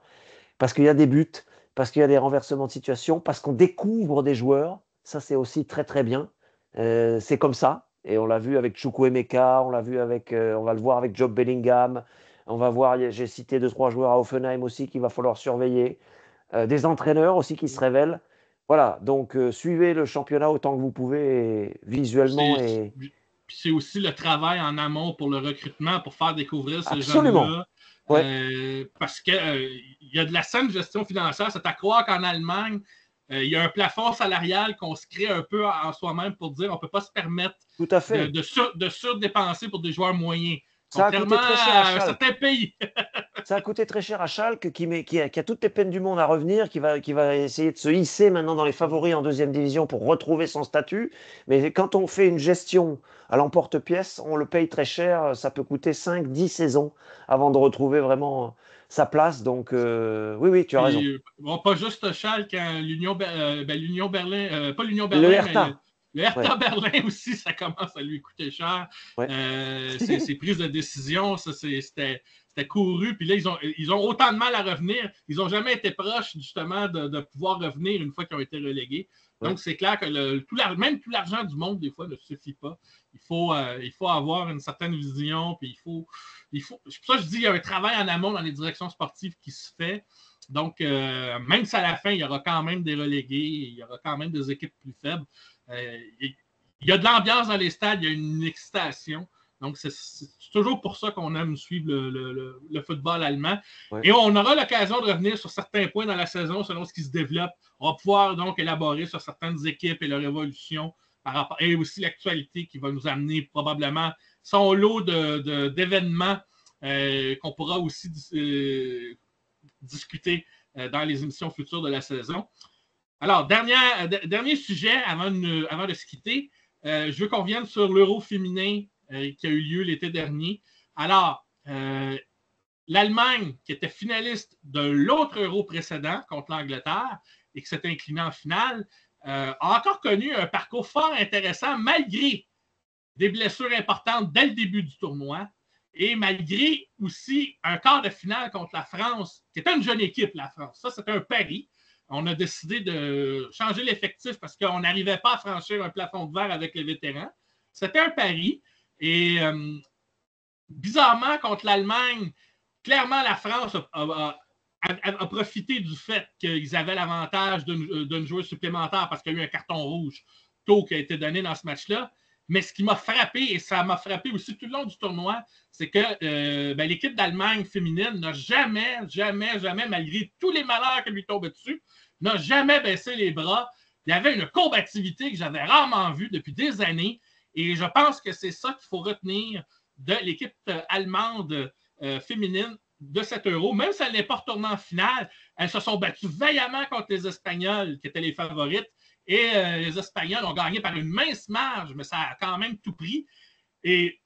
parce qu'il y a des buts, parce qu'il y a des renversements de situation, parce qu'on découvre des joueurs. Ça, c'est aussi très très bien. C'est comme ça, et on l'a vu avec Chukwuemeka, on va le voir avec Job Bellingham, on va voir, j'ai cité 2, 3 joueurs à Offenheim aussi qu'il va falloir surveiller. Des entraîneurs aussi qui se révèlent. Voilà, donc suivez le championnat autant que vous pouvez visuellement C'est, et c'est aussi le travail en amont pour le recrutement, pour faire découvrir ces absolument. jeunes-là. Ouais, Parce qu'il y a de la saine gestion financière. C'est à croire qu'en Allemagne, il y a un plafond salarial qu'on se crée un peu en soi-même pour dire qu'on ne peut pas se permettre tout à de, fait. de, sur, de surdépenser pour des joueurs moyens. Ça a Contrairement coûté très cher à à Schalke. certains pays. Ça a coûté très cher à Schalke qui a toutes les peines du monde à revenir, qui va essayer de se hisser maintenant dans les favoris en deuxième division pour retrouver son statut. Mais quand on fait une gestion à l'emporte-pièce, on le paye très cher. Ça peut coûter 5, 10 saisons avant de retrouver vraiment sa place. Donc oui, oui, tu as raison. Puis, bon, pas juste Schalke, hein, l'Union Berlin, pas l'Union Le Berlin, mais le, Hertha, le Hertha ouais, Berlin aussi, ça commence à lui coûter cher. ouais. Ses prises de décision, c'était couru. Puis là, ils ont autant de mal à revenir. Ils n'ont jamais été proches, justement, de pouvoir revenir une fois qu'ils ont été relégués. Ouais. Donc, c'est clair que même tout l'argent du monde, des fois, ne suffit pas. Il faut avoir une certaine vision, puis c'est pour ça que je dis qu'il y a un travail en amont dans les directions sportives qui se fait. Donc, même si à la fin, il y aura quand même des relégués, il y aura quand même des équipes plus faibles, il y a de l'ambiance dans les stades, il y a une excitation. Donc, c'est toujours pour ça qu'on aime suivre le football allemand. Ouais. Et on aura l'occasion de revenir sur certains points dans la saison selon ce qui se développe. On va pouvoir donc élaborer sur certaines équipes et leur évolution et aussi l'actualité qui va nous amener probablement son lot d'événements qu'on pourra aussi discuter dans les émissions futures de la saison. Alors, dernier sujet avant de se quitter. Je veux qu'on revienne sur l'Euro féminin qui a eu lieu l'été dernier. Alors, l'Allemagne, qui était finaliste de l'autre Euro précédent contre l'Angleterre et qui s'est inclinée en finale, a encore connu un parcours fort intéressant malgré des blessures importantes dès le début du tournoi et malgré aussi un quart de finale contre la France, qui était une jeune équipe, la France. Ça, c'était un pari. On a décidé de changer l'effectif parce qu'on n'arrivait pas à franchir un plafond de verre avec les vétérans. C'était un pari. Et bizarrement, contre l'Allemagne, clairement, la France a profité du fait qu'ils avaient l'avantage d'une joueuse supplémentaire parce qu'il y a eu un carton rouge tôt qui a été donné dans ce match-là. Mais ce qui m'a frappé, et ça m'a frappé aussi tout le long du tournoi, c'est que l'équipe d'Allemagne féminine n'a jamais, malgré tous les malheurs qui lui tombaient dessus, n'a jamais baissé les bras. Il y avait une combativité que j'avais rarement vue depuis des années. Et je pense que c'est ça qu'il faut retenir de l'équipe allemande féminine de cet Euro. Même si elle n'est pas retournée en finale, elles se sont battues vaillamment contre les Espagnols, qui étaient les favorites. Et les Espagnols ont gagné par une mince marge, mais ça a quand même tout pris. Et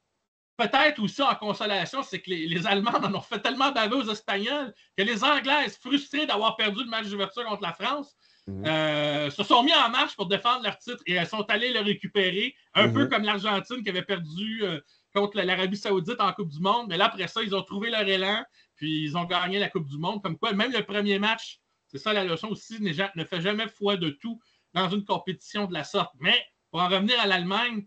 peut-être aussi en consolation, c'est que les Allemands en ont fait tellement baver aux Espagnols que les Anglaises, frustrées d'avoir perdu le match d'ouverture contre la France, se sont mis en marche pour défendre leur titre et elles sont allées le récupérer, un peu comme l'Argentine qui avait perdu contre l'Arabie Saoudite en Coupe du Monde. Mais là, après ça, ils ont trouvé leur élan, puis ils ont gagné la Coupe du Monde. Comme quoi, même le premier match, c'est ça la leçon aussi, ne fait jamais foi de tout dans une compétition de la sorte. Mais pour en revenir à l'Allemagne,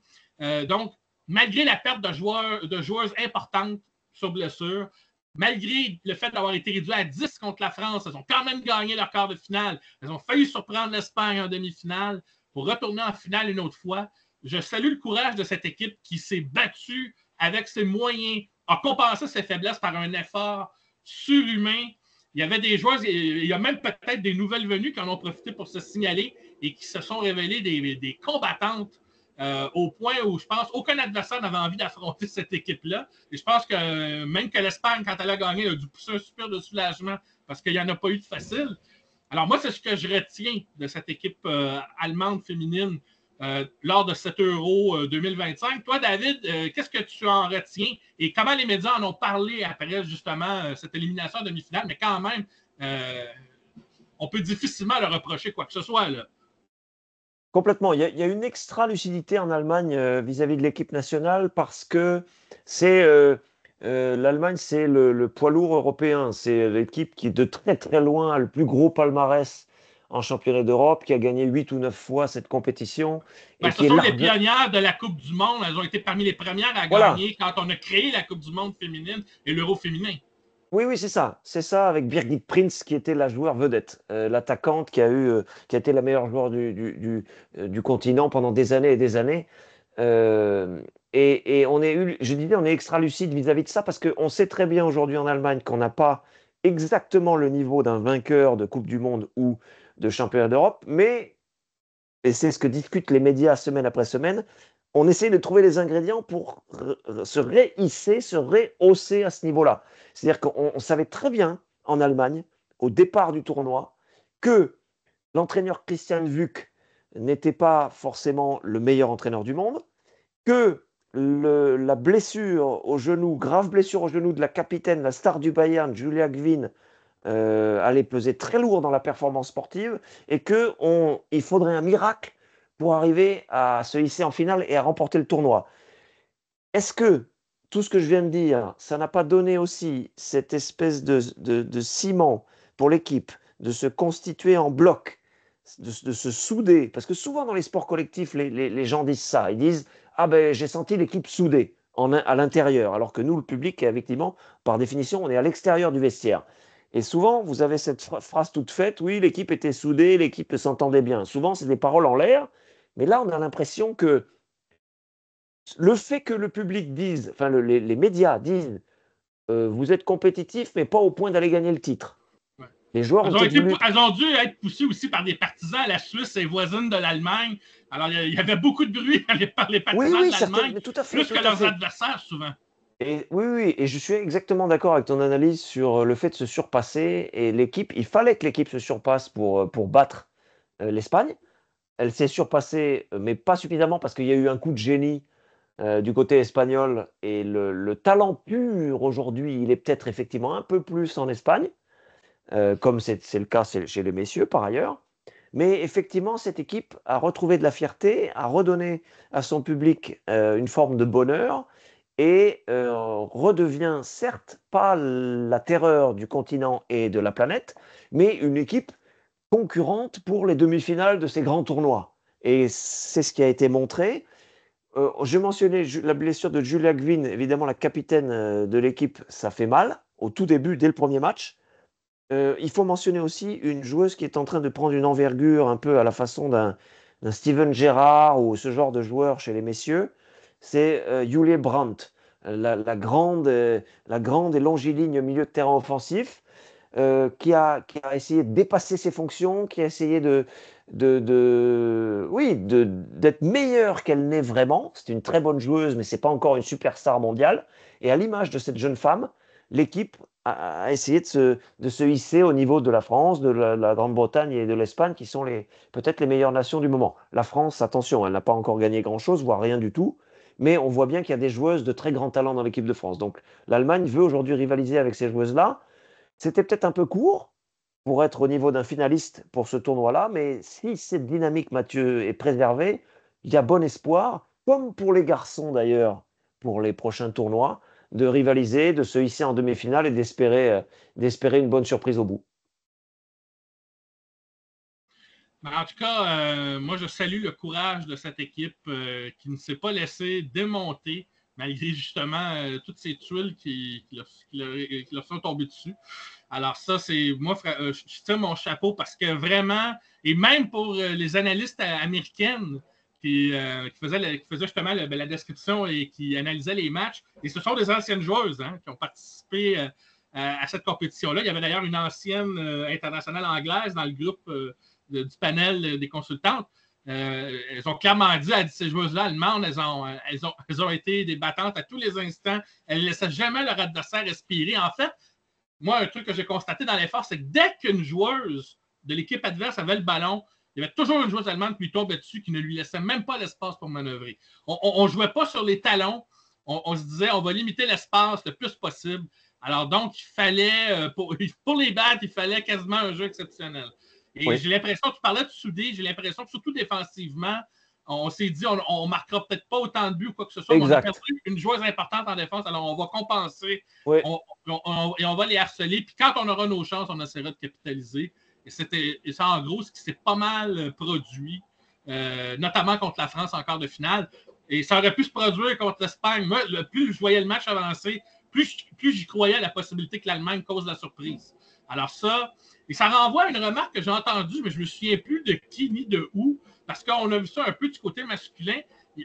donc, malgré la perte de joueuses importantes sur blessure, malgré le fait d'avoir été réduit à 10 contre la France, elles ont quand même gagné leur quart de finale. Elles ont failli surprendre l'Espagne en demi-finale pour retourner en finale une autre fois. Je salue le courage de cette équipe qui s'est battue avec ses moyens, a compensé ses faiblesses par un effort surhumain. Il y avait des joueurs, il y a même peut-être des nouvelles venues qui en ont profité pour se signaler et qui se sont révélées des combattantes au point où je pense aucun adversaire n'avait envie d'affronter cette équipe-là. Et je pense que même que l'Espagne, quand elle a gagné, elle a dû pousser un soupir de soulagement parce qu'il n'y en a pas eu de facile. Alors moi, c'est ce que je retiens de cette équipe allemande féminine lors de cet Euro 2025. Toi, David, qu'est-ce que tu en retiens et comment les médias en ont parlé après justement cette élimination en demi-finale, mais quand même, on peut difficilement leur reprocher quoi que ce soit là. Complètement. Il y a une extra lucidité en Allemagne vis-à-vis de l'équipe nationale parce que l'Allemagne, c'est le poids lourd européen. C'est l'équipe qui, de très très loin, a le plus gros palmarès en championnat d'Europe, qui a gagné 8 ou 9 fois cette compétition. Et ce sont les pionnières de la Coupe du Monde. Elles ont été parmi les premières à gagner quand on a créé la Coupe du Monde féminine et l'Euro féminin. Oui, c'est ça. C'est ça avec Birgit Prinz qui était la joueur vedette, l'attaquante qui a été la meilleure joueur du continent pendant des années et des années. Et on est extra lucide vis-à-vis de ça parce qu'on sait très bien aujourd'hui en Allemagne qu'on n'a pas exactement le niveau d'un vainqueur de Coupe du Monde ou de championnat d'Europe, mais, et c'est ce que discutent les médias semaine après semaine, on essaie de trouver les ingrédients pour se rehausser à ce niveau-là. C'est-à-dire qu'on savait très bien en Allemagne, au départ du tournoi, que l'entraîneur Christian Wück n'était pas forcément le meilleur entraîneur du monde, que la blessure au genou, grave blessure au genou de la capitaine, la star du Bayern, Julia Gwynn, allait peser très lourd dans la performance sportive et qu'il faudrait un miracle pour arriver à se hisser en finale et à remporter le tournoi. Est-ce que tout ce que je viens de dire, ça n'a pas donné aussi cette espèce de ciment pour l'équipe, de se constituer en bloc, de se souder? Parce que souvent dans les sports collectifs, les gens disent ça. Ils disent « Ah ben j'ai senti l'équipe soudée à l'intérieur », alors que nous, le public, effectivement, par définition, on est à l'extérieur du vestiaire. Et souvent, vous avez cette phrase toute faite, oui, l'équipe était soudée, l'équipe s'entendait bien. Souvent, c'est des paroles en l'air, mais là, on a l'impression que le fait que le public dise, enfin les médias disent, vous êtes compétitif, mais pas au point d'aller gagner le titre. Ouais. Les joueurs elles ont dû être poussées aussi par des partisans. La Suisse est voisine de l'Allemagne. Alors, il y avait beaucoup de bruit par les partisans de l'Allemagne, plus que leurs adversaires, souvent. Oui, et je suis exactement d'accord avec ton analyse sur le fait de se surpasser. Et l'équipe, il fallait que l'équipe se surpasse pour battre l'Espagne. Elle s'est surpassée, mais pas suffisamment parce qu'il y a eu un coup de génie du côté espagnol. Et le talent pur aujourd'hui, il est peut-être effectivement un peu plus en Espagne, comme c'est le cas chez les messieurs par ailleurs. Mais effectivement, cette équipe a retrouvé de la fierté, a redonné à son public une forme de bonheur et redevient certes pas la terreur du continent et de la planète, mais une équipe concurrente pour les demi-finales de ces grands tournois. Et c'est ce qui a été montré. Je mentionnais la blessure de Julia Gwynn, évidemment la capitaine de l'équipe, ça fait mal au tout début, dès le premier match. Il faut mentionner aussi une joueuse qui est en train de prendre une envergure un peu à la façon d'un Steven Gerrard ou ce genre de joueur chez les messieurs. C'est Julie Brandt, la grande et longiligne milieu de terrain offensif, qui a essayé de dépasser ses fonctions, qui a essayé oui, d'être meilleure qu'elle n'est vraiment. C'est une très bonne joueuse, mais c'est pas encore une superstar mondiale. Et à l'image de cette jeune femme, l'équipe a essayé de se hisser au niveau de la France, de la Grande-Bretagne et de l'Espagne, qui sont peut-être les meilleures nations du moment. La France, attention, elle n'a pas encore gagné grand-chose, voire rien du tout. Mais on voit bien qu'il y a des joueuses de très grand talent dans l'équipe de France. Donc l'Allemagne veut aujourd'hui rivaliser avec ces joueuses-là. C'était peut-être un peu court pour être au niveau d'un finaliste pour ce tournoi-là, mais si cette dynamique, Mathieu, est préservée, il y a bon espoir, comme pour les garçons d'ailleurs, pour les prochains tournois, de rivaliser, de se hisser en demi-finale et d'espérer une bonne surprise au bout. En tout cas, moi, je salue le courage de cette équipe qui ne s'est pas laissée démonter malgré justement toutes ces tuiles qui leur sont tombées dessus. Alors ça, c'est moi, je tire mon chapeau parce que vraiment, et même pour les analystes américaines qui faisaient justement la description et qui analysaient les matchs, et ce sont des anciennes joueuses qui ont participé à cette compétition-là. Il y avait d'ailleurs une ancienne internationale anglaise dans le groupe du panel des consultantes. Elles ont clairement dit à ces joueuses-là allemandes, elles ont été des battantes à tous les instants. Elles ne laissaient jamais leur adversaire respirer. En fait, moi, un truc que j'ai constaté dans l'effort, c'est que dès qu'une joueuse de l'équipe adverse avait le ballon, il y avait toujours une joueuse allemande qui lui tombait dessus, qui ne lui laissait même pas l'espace pour manœuvrer. On ne jouait pas sur les talons. On se disait, on va limiter l'espace le plus possible. Alors donc, il fallait, pour les battre, il fallait quasiment un jeu exceptionnel. Et Oui, j'ai l'impression, tu parlais de soudé, j'ai l'impression que surtout défensivement, on s'est dit, on ne marquera peut-être pas autant de buts ou quoi que ce soit, mais on a exact. perdu une joueuse importante en défense, alors on va compenser Oui, et on va les harceler. Puis quand on aura nos chances, on essaiera de capitaliser. Et c'est en gros ce qui s'est pas mal produit, notamment contre la France en quart de finale. Et ça aurait pu se produire contre l'Espagne. Moi, plus je voyais le match avancer, plus j'y croyais à la possibilité que l'Allemagne cause la surprise. Alors ça, et ça renvoie à une remarque que j'ai entendue, mais je me souviens plus de qui ni de où, parce qu'on a vu ça un peu du côté masculin.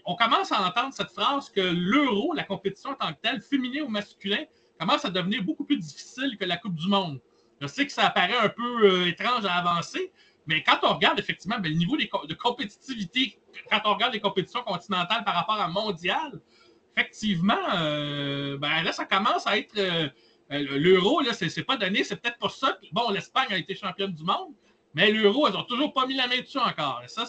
On commence à entendre cette phrase que l'Euro, la compétition en tant que telle, féminin ou masculin, commence à devenir beaucoup plus difficile que la Coupe du Monde. Je sais que ça paraît un peu étrange à avancer, mais quand on regarde effectivement le niveau de compétitivité, quand on regarde les compétitions continentales par rapport à mondial, effectivement, là, ça commence à être. L'euro, là, c'est pas donné. C'est peut-être pour ça que, bon, l'Espagne a été championne du monde, mais l'euro, elles n'ont toujours pas mis la main dessus encore. Et ça,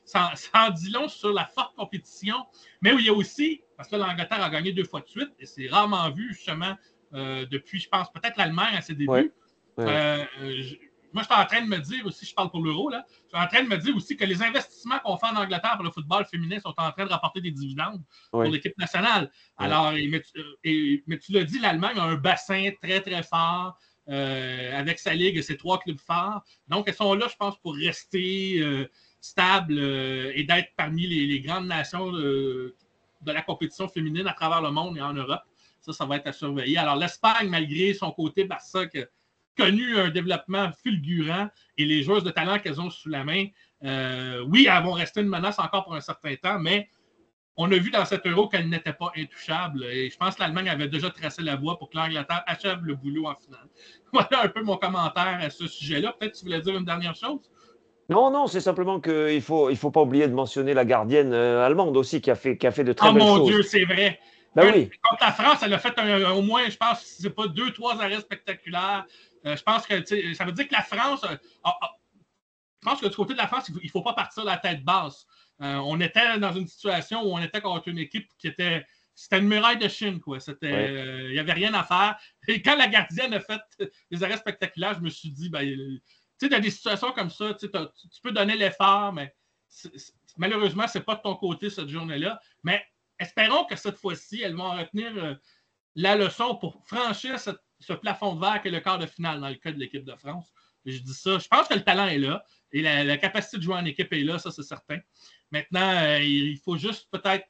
ça en dit long sur la forte compétition. Mais il y a aussi, parce que l'Angleterre a gagné 2 fois de suite, et c'est rarement vu, justement, depuis, je pense, peut-être l'Allemagne à ses oui, débuts. oui. Moi, je suis en train de me dire aussi, je parle pour l'euro, là, je suis en train de me dire aussi que les investissements qu'on fait en Angleterre pour le football féminin sont en train de rapporter des dividendes pour Oui, l'équipe nationale. oui. Alors, mais tu l'as dit, l'Allemagne a un bassin très, très fort avec sa ligue et ses 3 clubs forts. Donc, elles sont là, je pense, pour rester stables et d'être parmi les grandes nations de la compétition féminine à travers le monde et en Europe. Ça va être à surveiller. Alors, l'Espagne, malgré son côté Barça, qui a connu un développement fulgurant et les joueuses de talent qu'elles ont sous la main, oui, elles vont rester une menace encore pour un certain temps, mais on a vu dans cet euro qu'elle n'était pas intouchable. Et je pense que l'Allemagne avait déjà tracé la voie pour que l'Angleterre achève le boulot en finale. Voilà un peu mon commentaire à ce sujet-là. Peut-être que tu voulais dire une dernière chose? Non, non, c'est simplement qu'il faut pas oublier de mentionner la gardienne allemande aussi qui a fait de très Oh belles mon choses. Dieu, c'est vrai. Ben oui, Contre la France, elle a fait au moins, je pense, si c'est pas 2, 3 arrêts spectaculaires. Je pense que ça veut dire que la France je pense que du côté de la France, il ne faut pas partir la tête basse. On était dans une situation où on était contre une équipe qui était... C'était une muraille de Chine, quoi. Il n'y avait rien à faire. Et quand la gardienne a fait des arrêts spectaculaires, je me suis dit, tu sais, dans des situations comme ça, tu peux donner l'effort, mais malheureusement, ce n'est pas de ton côté cette journée-là. Mais espérons que cette fois-ci, elles vont retenir la leçon pour franchir ce plafond de verre qu'est le quart de finale dans le cas de l'équipe de France. Et je dis ça, je pense que le talent est là et la capacité de jouer en équipe est là, ça c'est certain. Maintenant, il faut juste peut-être,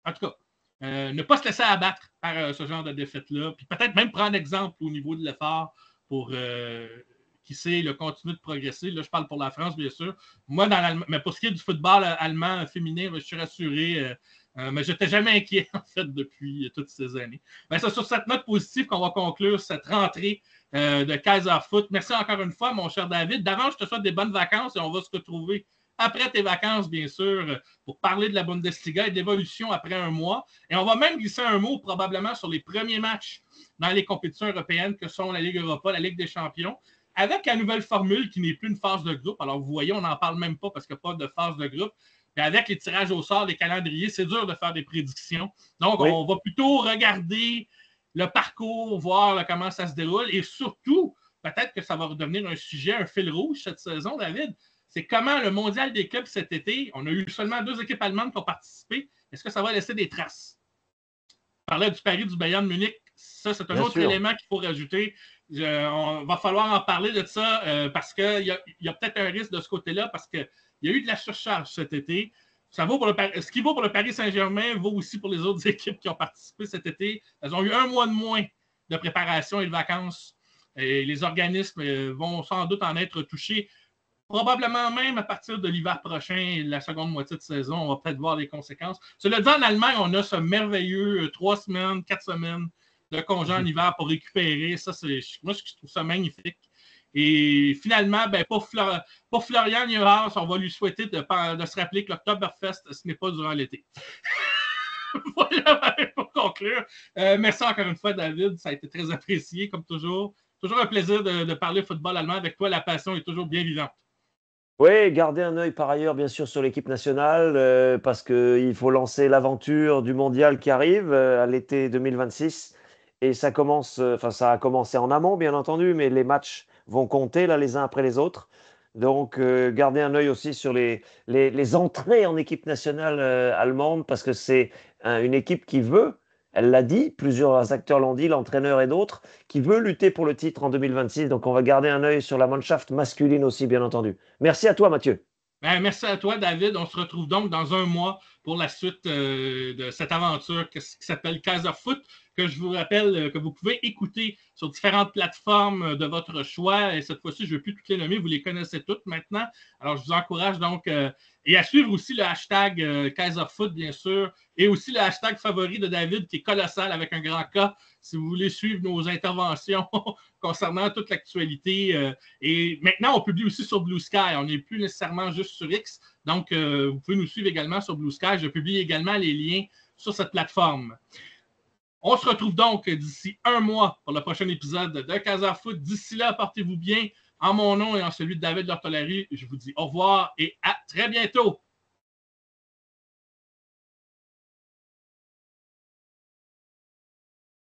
en tout cas, ne pas se laisser abattre par ce genre de défaite-là, puis peut-être même prendre exemple au niveau de l'effort pour qui sait continuer de progresser. Là, je parle pour la France, bien sûr. Moi, mais pour ce qui est du football allemand féminin, je suis rassuré. Mais je n'étais jamais inquiet, en fait, depuis toutes ces années. C'est sur cette note positive qu'on va conclure cette rentrée de Kaiser Foot. Merci encore une fois, mon cher David. D'avance, je te souhaite des bonnes vacances et on va se retrouver après tes vacances, bien sûr, pour parler de la Bundesliga et de l'évolution après un mois. Et on va même glisser un mot probablement sur les premiers matchs dans les compétitions européennes que sont la Ligue Europa, la Ligue des champions, avec la nouvelle formule qui n'est plus une phase de groupe. Alors, vous voyez, on n'en parle même pas parce qu'il n'y a pas de phase de groupe. Mais avec les tirages au sort, les calendriers, c'est dur de faire des prédictions. Donc, on va plutôt regarder le parcours, voir comment ça se déroule. Et surtout, peut-être que ça va redevenir un sujet, un fil rouge cette saison, David. C'est comment le mondial des clubs cet été, on a eu seulement 2 équipes allemandes qui ont participé. Est-ce que ça va laisser des traces? On parlait du pari du Bayern Munich. Ça, c'est un autre élément qu'il faut rajouter. On va falloir en parler de ça parce qu'il y a peut-être un risque de ce côté-là parce qu'il y a eu de la surcharge cet été. Ça vaut pour ce qui vaut pour le Paris Saint-Germain vaut aussi pour les autres équipes qui ont participé cet été. Elles ont eu 1 mois de moins de préparation et de vacances. Et les organismes vont sans doute en être touchés. Probablement même à partir de l'hiver prochain, la seconde moitié de saison, on va peut-être voir les conséquences. Cela dit, en Allemagne, on a ce merveilleux 3 semaines, 4 semaines de congé en hiver pour récupérer. Ça, moi, je trouve ça magnifique. Et finalement, pour Florian Neuhaus, on va lui souhaiter de se rappeler que l'Oktoberfest, ce n'est pas durant l'été. Voilà, pour conclure. Merci encore une fois, David. Ça a été très apprécié, comme toujours. Toujours un plaisir de parler football allemand avec toi. La passion est toujours bien vivante. Oui, garder un œil par ailleurs, bien sûr, sur l'équipe nationale, parce qu'il faut lancer l'aventure du mondial qui arrive à l'été 2026. Et ça a commencé en amont, bien entendu, mais les matchs vont compter là, les uns après les autres. Donc, garder un œil aussi sur les entrées en équipe nationale allemande, parce que c'est une équipe qui veut, elle l'a dit, plusieurs acteurs l'ont dit, l'entraîneur et d'autres, qui veut lutter pour le titre en 2026. Donc, on va garder un œil sur la Mannschaft masculine aussi, bien entendu. Merci à toi, Mathieu. Merci à toi, David. On se retrouve donc dans un mois pour la suite de cette aventure qui s'appelle Kaiser Foot, que je vous rappelle que vous pouvez écouter sur différentes plateformes de votre choix. Et cette fois-ci, je ne vais plus toutes les nommer, vous les connaissez toutes maintenant. Alors, je vous encourage donc et à suivre aussi le hashtag Kaiser Foot, bien sûr, et aussi le hashtag favori de David, qui est colossal avec un grand K, si vous voulez suivre nos interventions concernant toute l'actualité. Et maintenant, on publie aussi sur Blue Sky. On n'est plus nécessairement juste sur X. Donc, vous pouvez nous suivre également sur Blue Sky. Je publie également les liens sur cette plateforme. On se retrouve donc d'ici un mois pour le prochain épisode de Kaiser Foot. D'ici là, portez-vous bien. En mon nom et en celui de David Lortolari, je vous dis au revoir et à très bientôt.